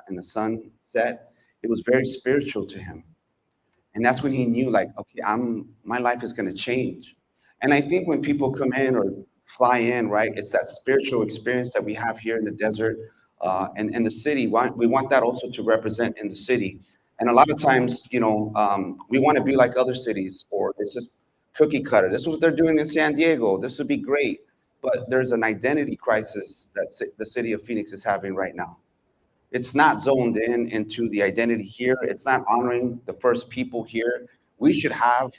and the sun set, it was very spiritual to him. And that's when he knew, like, okay, my life is going to change. And I think when people come in or fly in, right, it's that spiritual experience that we have here in the desert and the city. We want that also to represent in the city. And a lot of times, we want to be like other cities, or it's just cookie cutter. This is what they're doing in San Diego. This would be great. But there's an identity crisis that the city of Phoenix is having right now. It's not zoned into the identity here. It's not honoring the first people here. We should have,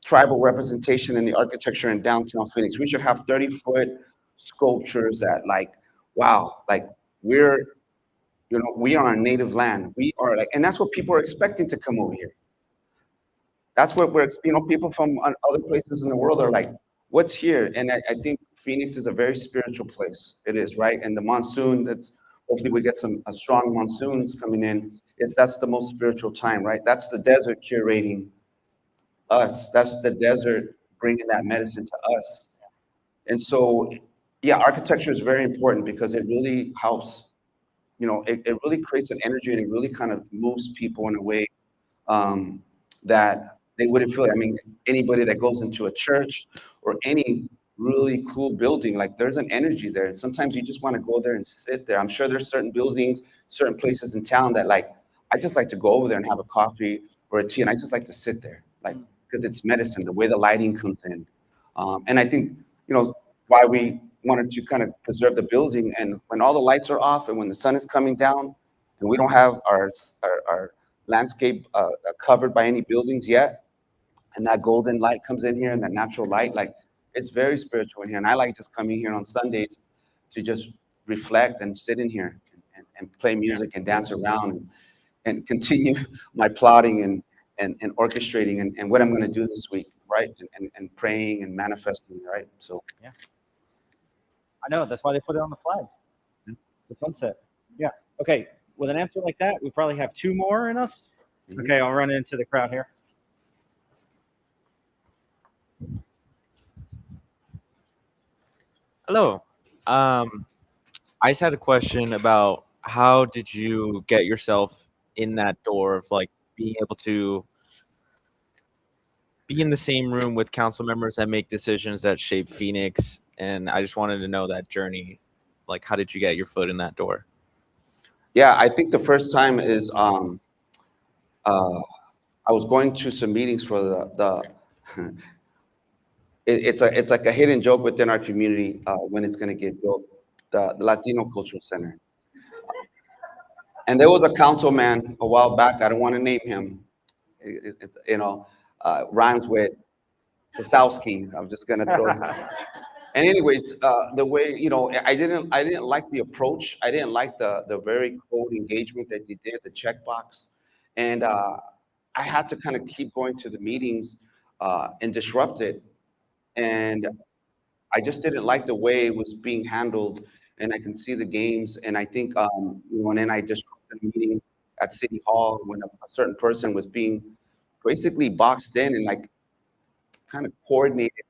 tribal representation in the architecture in downtown Phoenix. We should have 30-foot sculptures that, like, wow, like we are our native land. We are like, and that's what people are expecting to come over here. That's what people from other places in the world are like, what's here? And I think Phoenix is a very spiritual place. It is, right? And the monsoon, hopefully we get a strong monsoons coming in. That's the most spiritual time, right? That's the desert curating us. That's the desert bringing that medicine to us. And so, yeah, architecture is very important because it really helps. It really creates an energy, and it really kind of moves people in a way that they wouldn't feel. I mean, anybody that goes into a church or any really cool building, like there's an energy there. And sometimes you just want to go there and sit there. I'm sure there's certain buildings, certain places in town that like, I just like to go over there and have a coffee or a tea. And I just like to sit there, like, because it's medicine, the way the lighting comes in. And I think, why we wanted to kind of preserve the building. And when all the lights are off and when the sun is coming down and we don't have our landscape covered by any buildings yet, and that golden light comes in here and that natural light, like it's very spiritual in here. And I like just coming here on Sundays to just reflect and sit in here and play music and dance around and continue my plotting and orchestrating and what I'm going to do this week, right? And praying and manifesting, right? So yeah, I know, that's why they put it on the flag, the sunset. Yeah. Okay. With an answer like that, we probably have two more in us. Okay, I'll run into the crowd here. Hello. I just had a question about how did you get yourself in that door of like being able to be in the same room with council members that make decisions that shape Phoenix? And I just wanted to know that journey. Like, how did you get your foot in that door? Yeah, I think the first time is I was going to some meetings for the it's like a hidden joke within our community when it's going to get built, the Latino Cultural Center. And there was a councilman a while back. I don't want to name him. It's rhymes with Sosowski. I'm just gonna throw. And anyways, the way I didn't like the approach. I didn't like the very cold engagement that they did, the checkbox, and I had to kind of keep going to the meetings and disrupt it. And I just didn't like the way it was being handled. And I can see the games. And I think and then I disrupted a meeting at City Hall when a certain person was being basically boxed in and like kind of coordinated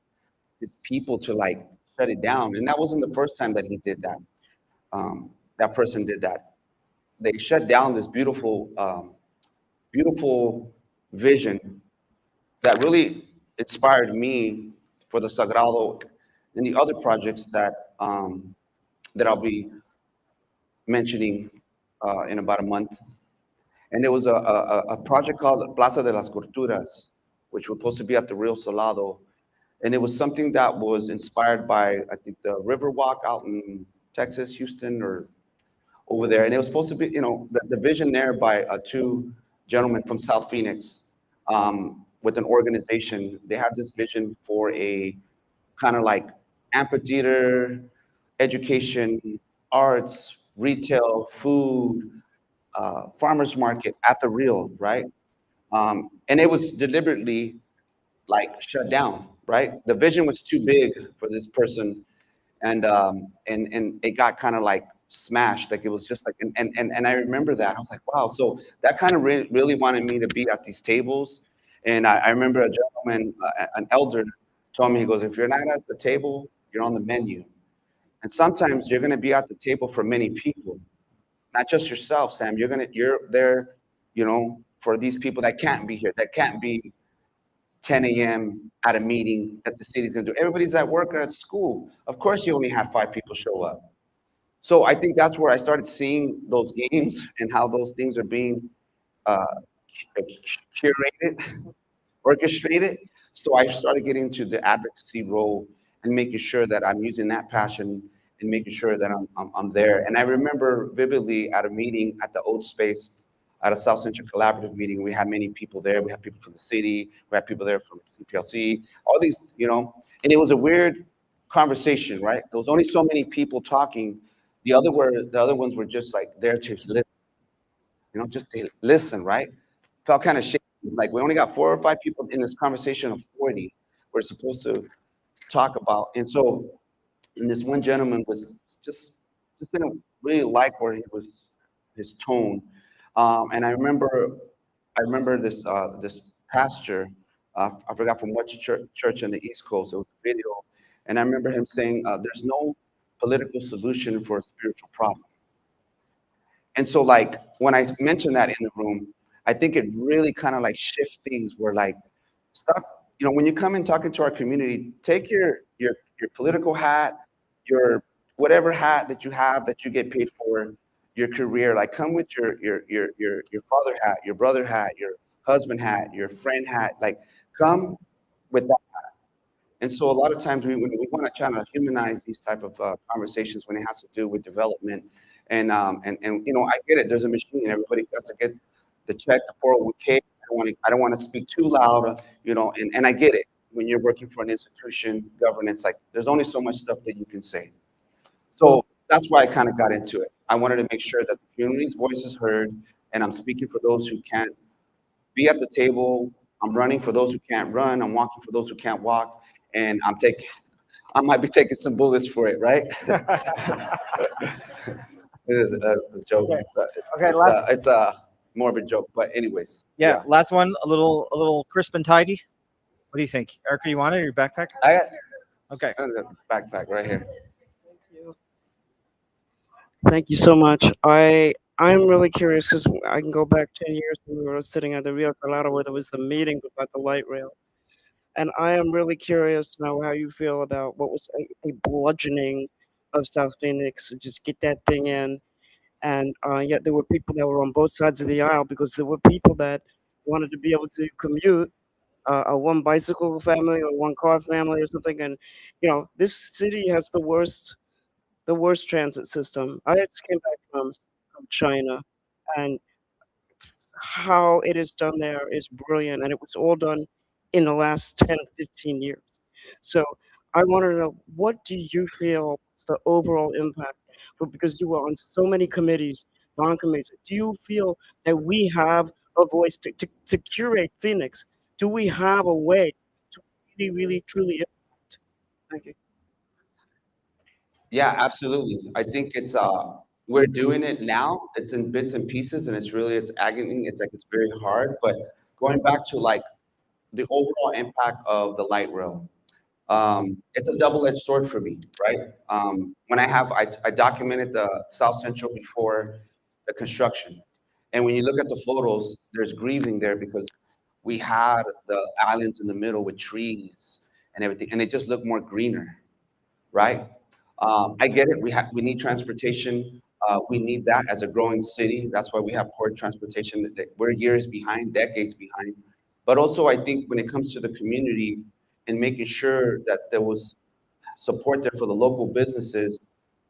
his people to like shut it down. And that wasn't the first time that he did that. That person did that. They shut down this beautiful vision that really inspired me for the Sagrado and the other projects that I'll be mentioning in about a month. And there was a project called Plaza de las Culturas, which was supposed to be at the Rio Salado. And it was something that was inspired by, I think, the Riverwalk out in Texas, Houston, or over there. And it was supposed to be, the vision there by two gentlemen from South Phoenix with an organization. They had this vision for a kind of like amphitheater, education, arts, retail, food, farmers market at the Rio, right? And it was deliberately like shut down, right? The vision was too big for this person, and it got kind of like smashed. Like it was just like, and I remember that I was like, wow. So that kind of really wanted me to be at these tables, and I remember a gentleman, an elder, told me, he goes, if you're not at the table, you're on the menu, and sometimes you're going to be at the table for many people, not just yourself, Sam. You're there, for these people that can't be here, that can't be 10 a.m. at a meeting that the city's going to do. Everybody's at work or at school. Of course, you only have 5 people show up. So I think that's where I started seeing those games and how those things are being uh, curated, orchestrated. So I started getting into the advocacy role and making sure that I'm using that passion and making sure that I'm there. And I remember vividly at a meeting at the old space at a South Central Collaborative meeting, we had many people there. We had people from the city, we had people there from CPLC, all these, and it was a weird conversation, right? There was only so many people talking. The other ones were just like there to listen, just to listen, right? Felt kind of shaky. Like we only got 4 or 5 people in this conversation of 40 we're supposed to talk about. And so, and this one gentleman was just didn't really like where he was, his tone. And I remember this pastor, I forgot from which church in the East Coast. It was a video, and I remember him saying, "There's no political solution for a spiritual problem." And so, like when I mentioned that in the room, I think it really kind of like shifts things. Where like, stop. When you come and talk into our community, take your political hat, your whatever hat that you have that you get paid for your career, like come with your father hat, your brother hat, your husband hat, your friend hat, like come with that hat. And so a lot of times when we want to try to humanize these type of conversations when it has to do with development, and I get it. There's a machine. Everybody has to get the check, the 401k. I don't want to speak too loud, and I get it. When you're working for an institution, governance, like there's only so much stuff that you can say. So that's why I kind of got into it. I wanted to make sure that the community's voice is heard, and I'm speaking for those who can't be at the table. I'm running for those who can't run. I'm walking for those who can't walk, and I might be taking some bullets for it, right? It is a joke. Okay. It's a morbid joke, but anyways. Yeah, last one, a little crisp and tidy. What do you think, Erica? You want it or your backpack? I got Okay. a backpack right here. Thank you so much. I'm really curious because I can go back 10 years when we were sitting at the Rio Salado where there was the meeting about the light rail. And I am really curious to know how you feel about what was a bludgeoning of South Phoenix to just get that thing in. And yet there were people that were on both sides of the aisle because there were people that wanted to be able to commute a one bicycle family or one car family or something. And this city has the worst transit system. I just came back from China, and how it is done there is brilliant, and it was all done in the last 10, 15 years. So I want to know, what do you feel is the overall impact? Because you are on so many committees, bond committees, do you feel that we have a voice to curate Phoenix? Do we have a way to really, really, truly impact? Thank you. Yeah, absolutely. I think it's we're doing it now. It's in bits and pieces, and it's agony. It's like it's very hard. But going back to like the overall impact of the light rail, it's a double-edged sword for me, right? When I documented the South Central before the construction, and when you look at the photos, there's grieving there because we had the islands in the middle with trees and everything, and it just looked more greener, right? I get it. We need transportation. We need that as a growing city. That's why we have port transportation. That we're years behind, decades behind. But also, I think when it comes to the community and making sure that there was support there for the local businesses,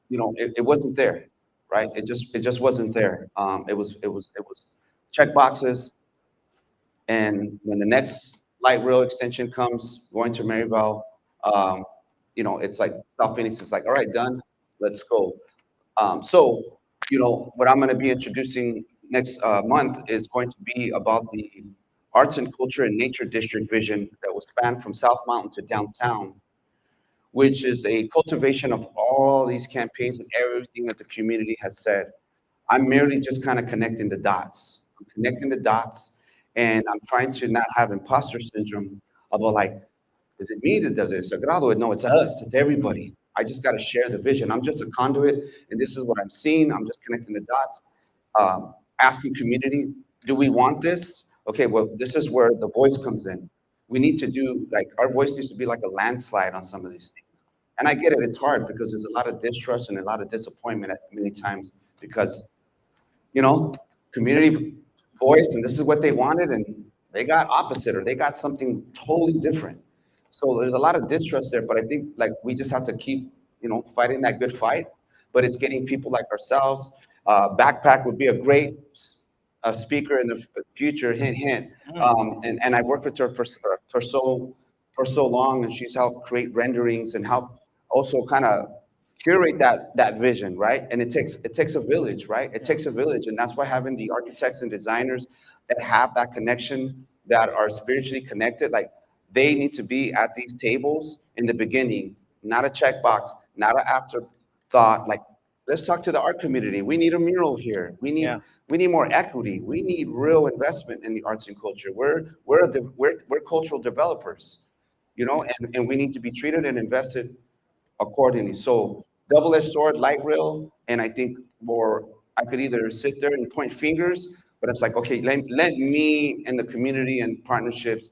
it wasn't there, right? It just wasn't there. It was check boxes. And when the next light rail extension comes, going to Maryville, um, it's like South Phoenix is like, all right, done, let's go. So, what I'm going to be introducing next month is going to be about the Arts and Culture and Nature District vision that will span from South Mountain to downtown, which is a cultivation of all these campaigns and everything that the community has said. I'm merely just kind of connecting the dots. I'm connecting the dots, and I'm trying to not have imposter syndrome about like, is it me that does it? It's Sagrado? No, it's us. It's everybody. I just got to share the vision. I'm just a conduit, and this is what I'm seeing. I'm just connecting the dots, asking community, do we want this? Okay, well, this is where the voice comes in. We need to do like our voice needs to be like a landslide on some of these things. And I get it. It's hard because there's a lot of distrust and a lot of disappointment at many times because you know, community voice, and this is what they wanted, and they got opposite or they got something totally different. So there's a lot of distrust there, but I think like we just have to keep, fighting that good fight. But it's getting people like ourselves. Backpack would be a great speaker in the future. Hint, hint. And I worked with her for so long, and she's helped create renderings and help also kind of curate that vision, right? And it takes a village, right? It takes a village, and that's why having the architects and designers that have that connection, that are spiritually connected, like they need to be at these tables in the beginning, not a checkbox, not an afterthought. Like, let's talk to the art community. We need a mural here. We need more equity. We need real investment in the arts and culture. We're cultural developers, and we need to be treated and invested accordingly. So double-edged sword, light rail, and I think more I could either sit there and point fingers, but it's like, okay, let me and the community and partnerships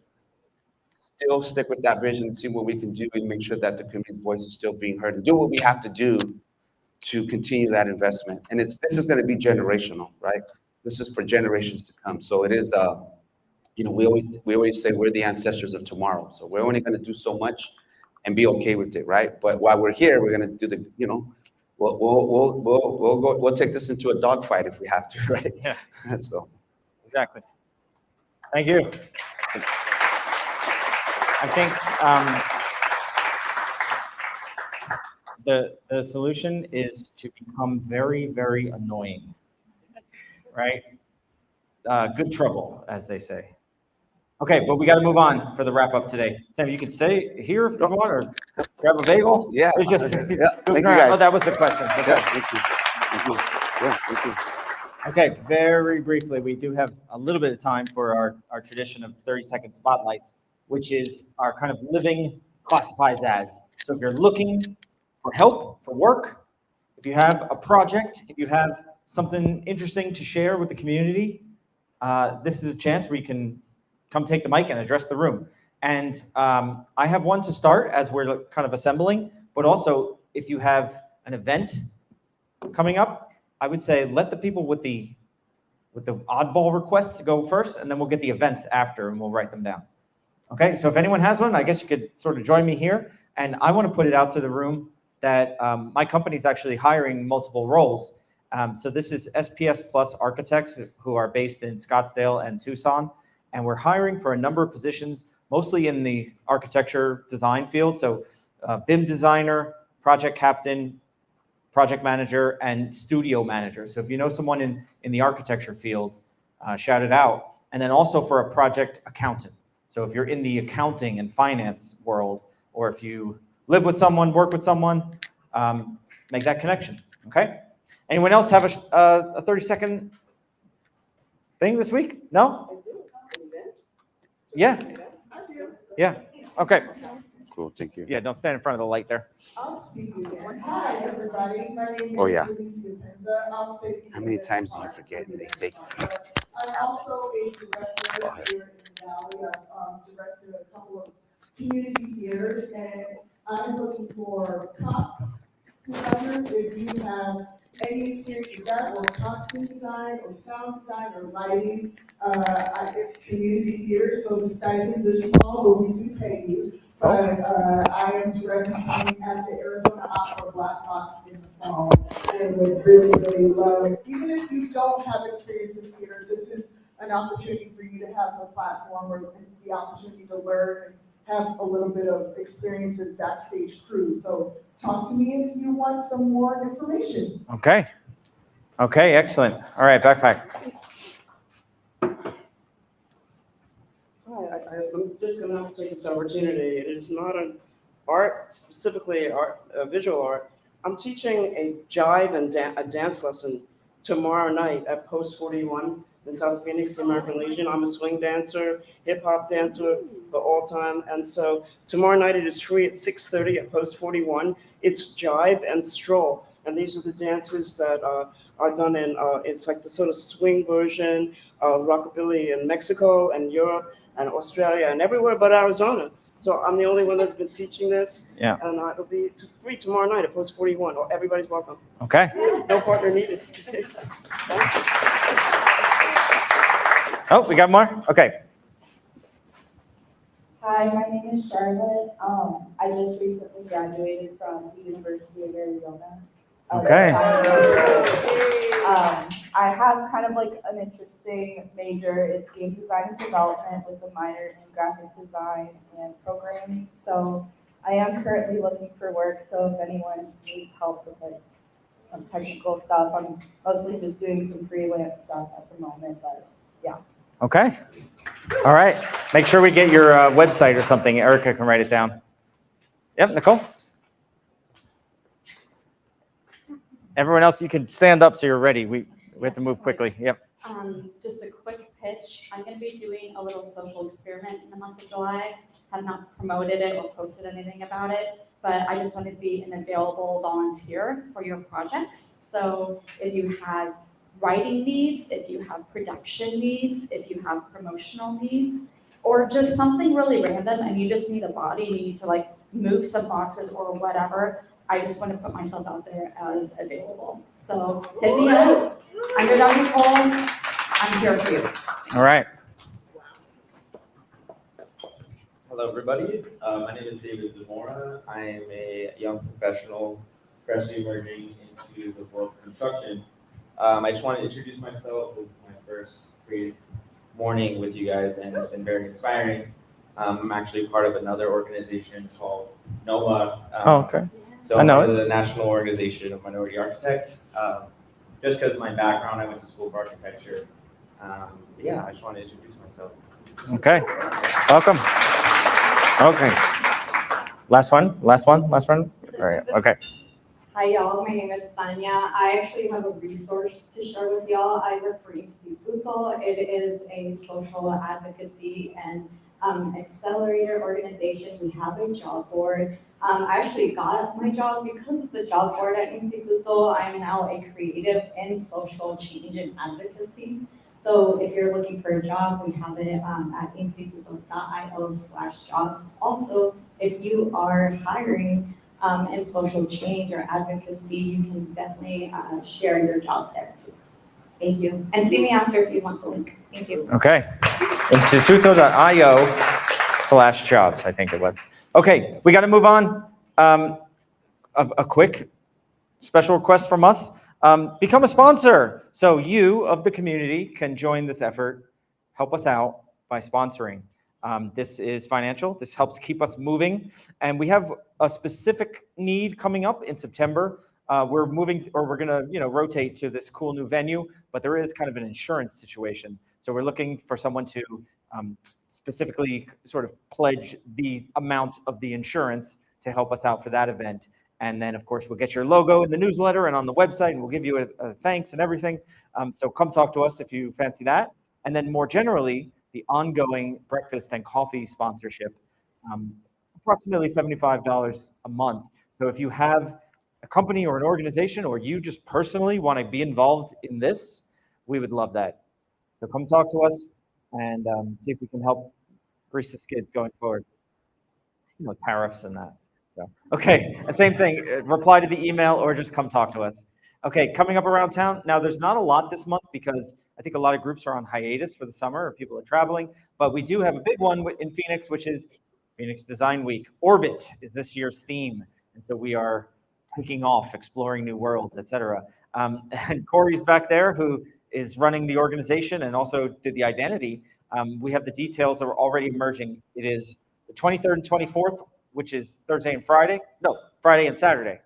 still stick with that vision and see what we can do and make sure that the community's voice is still being heard and do what we have to do to continue that investment. And this is going to be generational, right? This is for generations to come. So it is, we always say we're the ancestors of tomorrow. So we're only going to do so much and be okay with it, right? But while we're here, we're going to do we'll take this into a dogfight if we have to, right? Yeah. So Exactly. Thank you. I think the solution is to become very, very annoying, right? Good trouble, as they say. Okay, but we got to move on for the wrap up today. Sam, you can stay here if you want, or grab a bagel. Yeah. It's just, Thank you, guys. Oh, that was the question. Okay. yeah, thank you. Thank you. Yeah, thank you. Okay, very briefly, we do have a little bit of time for our tradition of 30-second spotlights, which is our kind of living classifieds ads. So if you're looking for help, for work, if you have a project, if you have something interesting to share with the community, this is a chance where you can come take the mic and address the room. And I have one to start as we're kind of assembling, but also if you have an event coming up, I would say let the people with the oddball requests go first, and then we'll get the events after and we'll write them down. Okay, so if anyone has one, I guess you could sort of join me here. And I want to put it out to the room that my company is actually hiring multiple roles. So this is SPS Plus Architects who are based in Scottsdale and Tucson. And we're hiring for a number of positions, mostly in the architecture design field. So BIM designer, project captain, project manager, and studio manager. So if you know someone in the architecture field, shout it out. And then also for a project accountant. So if you're in the accounting and finance world, or if you live with someone, work with someone, make that connection, okay? Anyone else have a 30-second thing this week? No? Yeah. Yeah, okay. Cool, thank you. Yeah, don't stand in front of the light there. I'll speak again. Hi, everybody. My name is Oh, yeah. Alicia Penza. I'll say How many times do you forget? Thank you. I'm also a director here in the Valley. I've directed a couple of community theaters, and I'm looking for cop designers. If you have any experience with that, or costume design, or sound design, or lighting, it's community theater, so the stipends are small, but we do pay you. But I am directing something at the Arizona Opera Black Box in the fall, and would really, really love, even if you don't have experience in theater, this is an opportunity for you to have a platform or the opportunity to learn and have a little bit of experience as backstage crew. So talk to me if you want some more information. Okay. Okay, excellent. All right, backpack. Hi, I'm just going to have to take this opportunity. It is not an art, specifically art, visual art. I'm teaching a jive and a dance lesson tomorrow night at Post 41 in South Phoenix, the American Legion. I'm a swing dancer, hip hop dancer for all time. And so tomorrow night it is free at 6:30 at Post 41. It's jive and stroll. And these are the dances that are done in, it's like the sort of swing version of rockabilly in Mexico and Europe and Australia and everywhere but Arizona. So I'm the only one that's been teaching this. Yeah. And it'll be free tomorrow night at Post 41. Everybody's welcome. Okay. No partner needed. Oh, we got more? Okay. Hi, my name is Charlotte. I just recently graduated from the University of Arizona. Okay. I have kind of like an interesting major. It's game design and development with a minor in graphic design and programming. So I am currently looking for work. So if anyone needs help with like some technical stuff, I'm mostly just doing some freelance stuff at the moment, but yeah. Okay. All right. Make sure we get your website or something. Erica can write it down. Yep, Nicole. Everyone else, you can stand up so you're ready. We have to move quickly. Yep. Just a quick pitch. I'm going to be doing a little social experiment in the month of July. Have not promoted it or posted anything about it, but I just want to be an available volunteer for your projects. So if you have writing needs, if you have production needs, if you have promotional needs, or just something really random and you just need a body, you need to like move some boxes or whatever, I just want to put myself out there as available. So hit me up. I'm your Dr. Nicole. I'm here for you. All right. Hello, everybody. My name is David Zamora. I am a young professional freshly emerging into the world of construction. I just want to introduce myself. This is my first creative morning with you guys, and it's been very inspiring. I'm actually part of another organization called NOMA. Okay. So I know I'm the National Organization of Minority Architects. Just because of my background, I went to school for architecture. Yeah, I just want to introduce myself. Okay. Welcome. Okay. Last one. All right. Okay. Hi, y'all. My name is Tanya. I actually have a resource to share with y'all. I work for Instituto. It is a social advocacy and accelerator organization. We have a job board. I actually got my job because of the job board at Instituto. I am now a creative in social change and advocacy. So if you're looking for a job, we have it at instituto.io/jobs. Also, if you are hiring in social change or advocacy, you can definitely share your job there too. Thank you. And see me after if you want the link. Thank you. Okay. Instituto.io/jobs. work/jobs, I think it was. Okay, we got to move on. A quick special request from us. Become a sponsor. So you of the community can join this effort, help us out by sponsoring. This is financial. This helps keep us moving. And we have a specific need coming up in September. We're moving, or we're gonna, rotate to this cool new venue, but there is kind of an insurance situation. So we're looking for someone to specifically sort of pledge the amount of the insurance to help us out for that event. And then, of course, we'll get your logo in the newsletter and on the website, and we'll give you a thanks and everything. So come talk to us if you fancy that. And then more generally, the ongoing breakfast and coffee sponsorship, approximately $75 a month. So if you have a company or an organization, or you just personally want to be involved in this, we would love that. So come talk to us and see if we can help grease the skids going forward. Tariffs and that. So, okay, and same thing, reply to the email or just come talk to us. Okay, coming up around town. Now, there's not a lot this month because I think a lot of groups are on hiatus for the summer or people are traveling, but we do have a big one in Phoenix, which is Phoenix Design Week. Orbit is this year's theme. And so we are taking off, exploring new worlds, etc. And Corey's back there, who is running the organization and also did the identity. We have the details that are already emerging. It is the 23rd and 24th, which is Thursday and Friday. No, Friday and Saturday.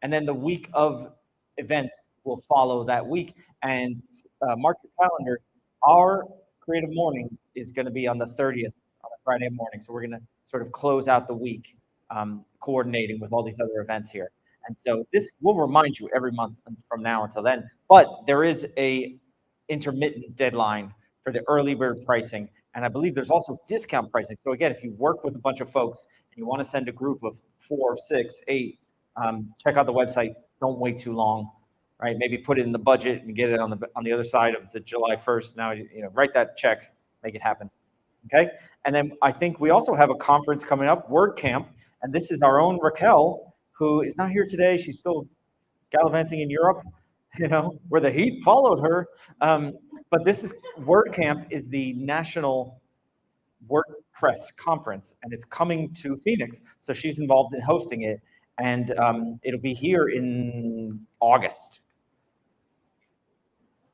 And then the week of events will follow that week. And mark your calendar. Our Creative Mornings is going to be on the 30th, on a Friday morning. So we're going to sort of close out the week coordinating with all these other events here. And so this will remind you every month from now until then. But there is a intermittent deadline for the early bird pricing. And I believe there's also discount pricing. So again, if you work with a bunch of folks and you want to send a group of 4, 6, 8, check out the website. Don't wait too long, right? Maybe put it in the budget and get it on the other side of the July 1st. Now, write that check, make it happen. Okay. And then I think we also have a conference coming up, WordCamp. And this is our own Raquel, who is not here today. She's still gallivanting in Europe, where the heat followed her. But this is WordCamp is the national WordPress conference, and it's coming to Phoenix. So she's involved in hosting it, and it'll be here in August.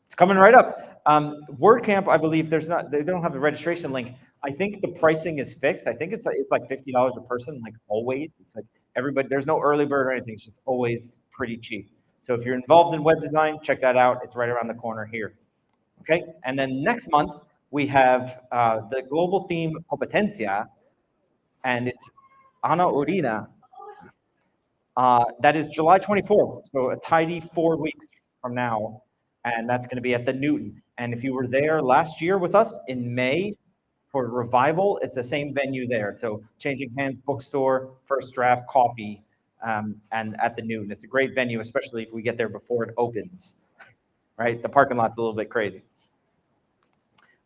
It's coming right up. WordCamp, I believe they don't have the registration link. I think the pricing is fixed. I think it's like $50 a person, like always. It's like everybody, there's no early bird or anything. It's just always pretty cheap. So if you're involved in web design, check that out. It's right around the corner here. Okay, and then next month we have the global theme Competencia, and it's Ana Urina. That is July 24th, so a tidy 4 weeks from now, and that's going to be at the Newton. And if you were there last year with us in May for Revival, it's the same venue there. So Changing Hands Bookstore, First Draft, Coffee, and at the Newton. It's a great venue, especially if we get there before it opens, right? The parking lot's a little bit crazy.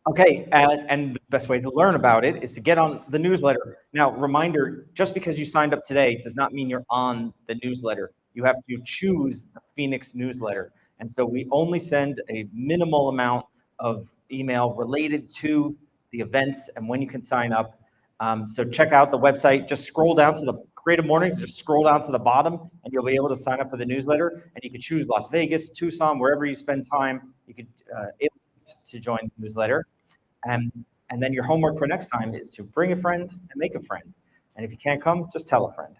Okay, and the best way to learn about it is to get on the newsletter. Now, reminder, just because you signed up today does not mean you're on the newsletter. You have to choose the Phoenix newsletter. And so we only send a minimal amount of email related to the events and when you can sign up. So check out the website. Just scroll down to the Creative Mornings, just scroll down to the bottom, and you'll be able to sign up for the newsletter. And you can choose Las Vegas, Tucson, wherever you spend time. You could to join the newsletter. And then your homework for next time is to bring a friend and make a friend. And if you can't come, just tell a friend.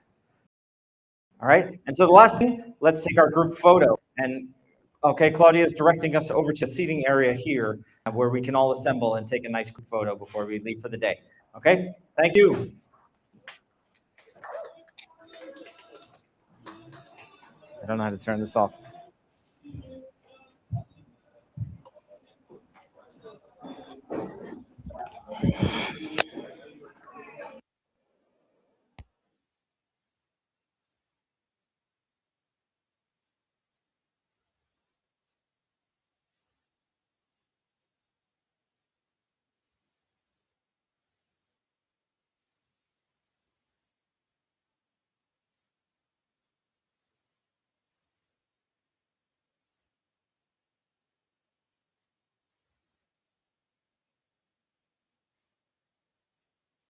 All right. And so the last thing, let's take our group photo. And okay, Claudia is directing us over to a seating area here where we can all assemble and take a nice group photo before we leave for the day. Okay. Thank you. I don't know how to turn this off.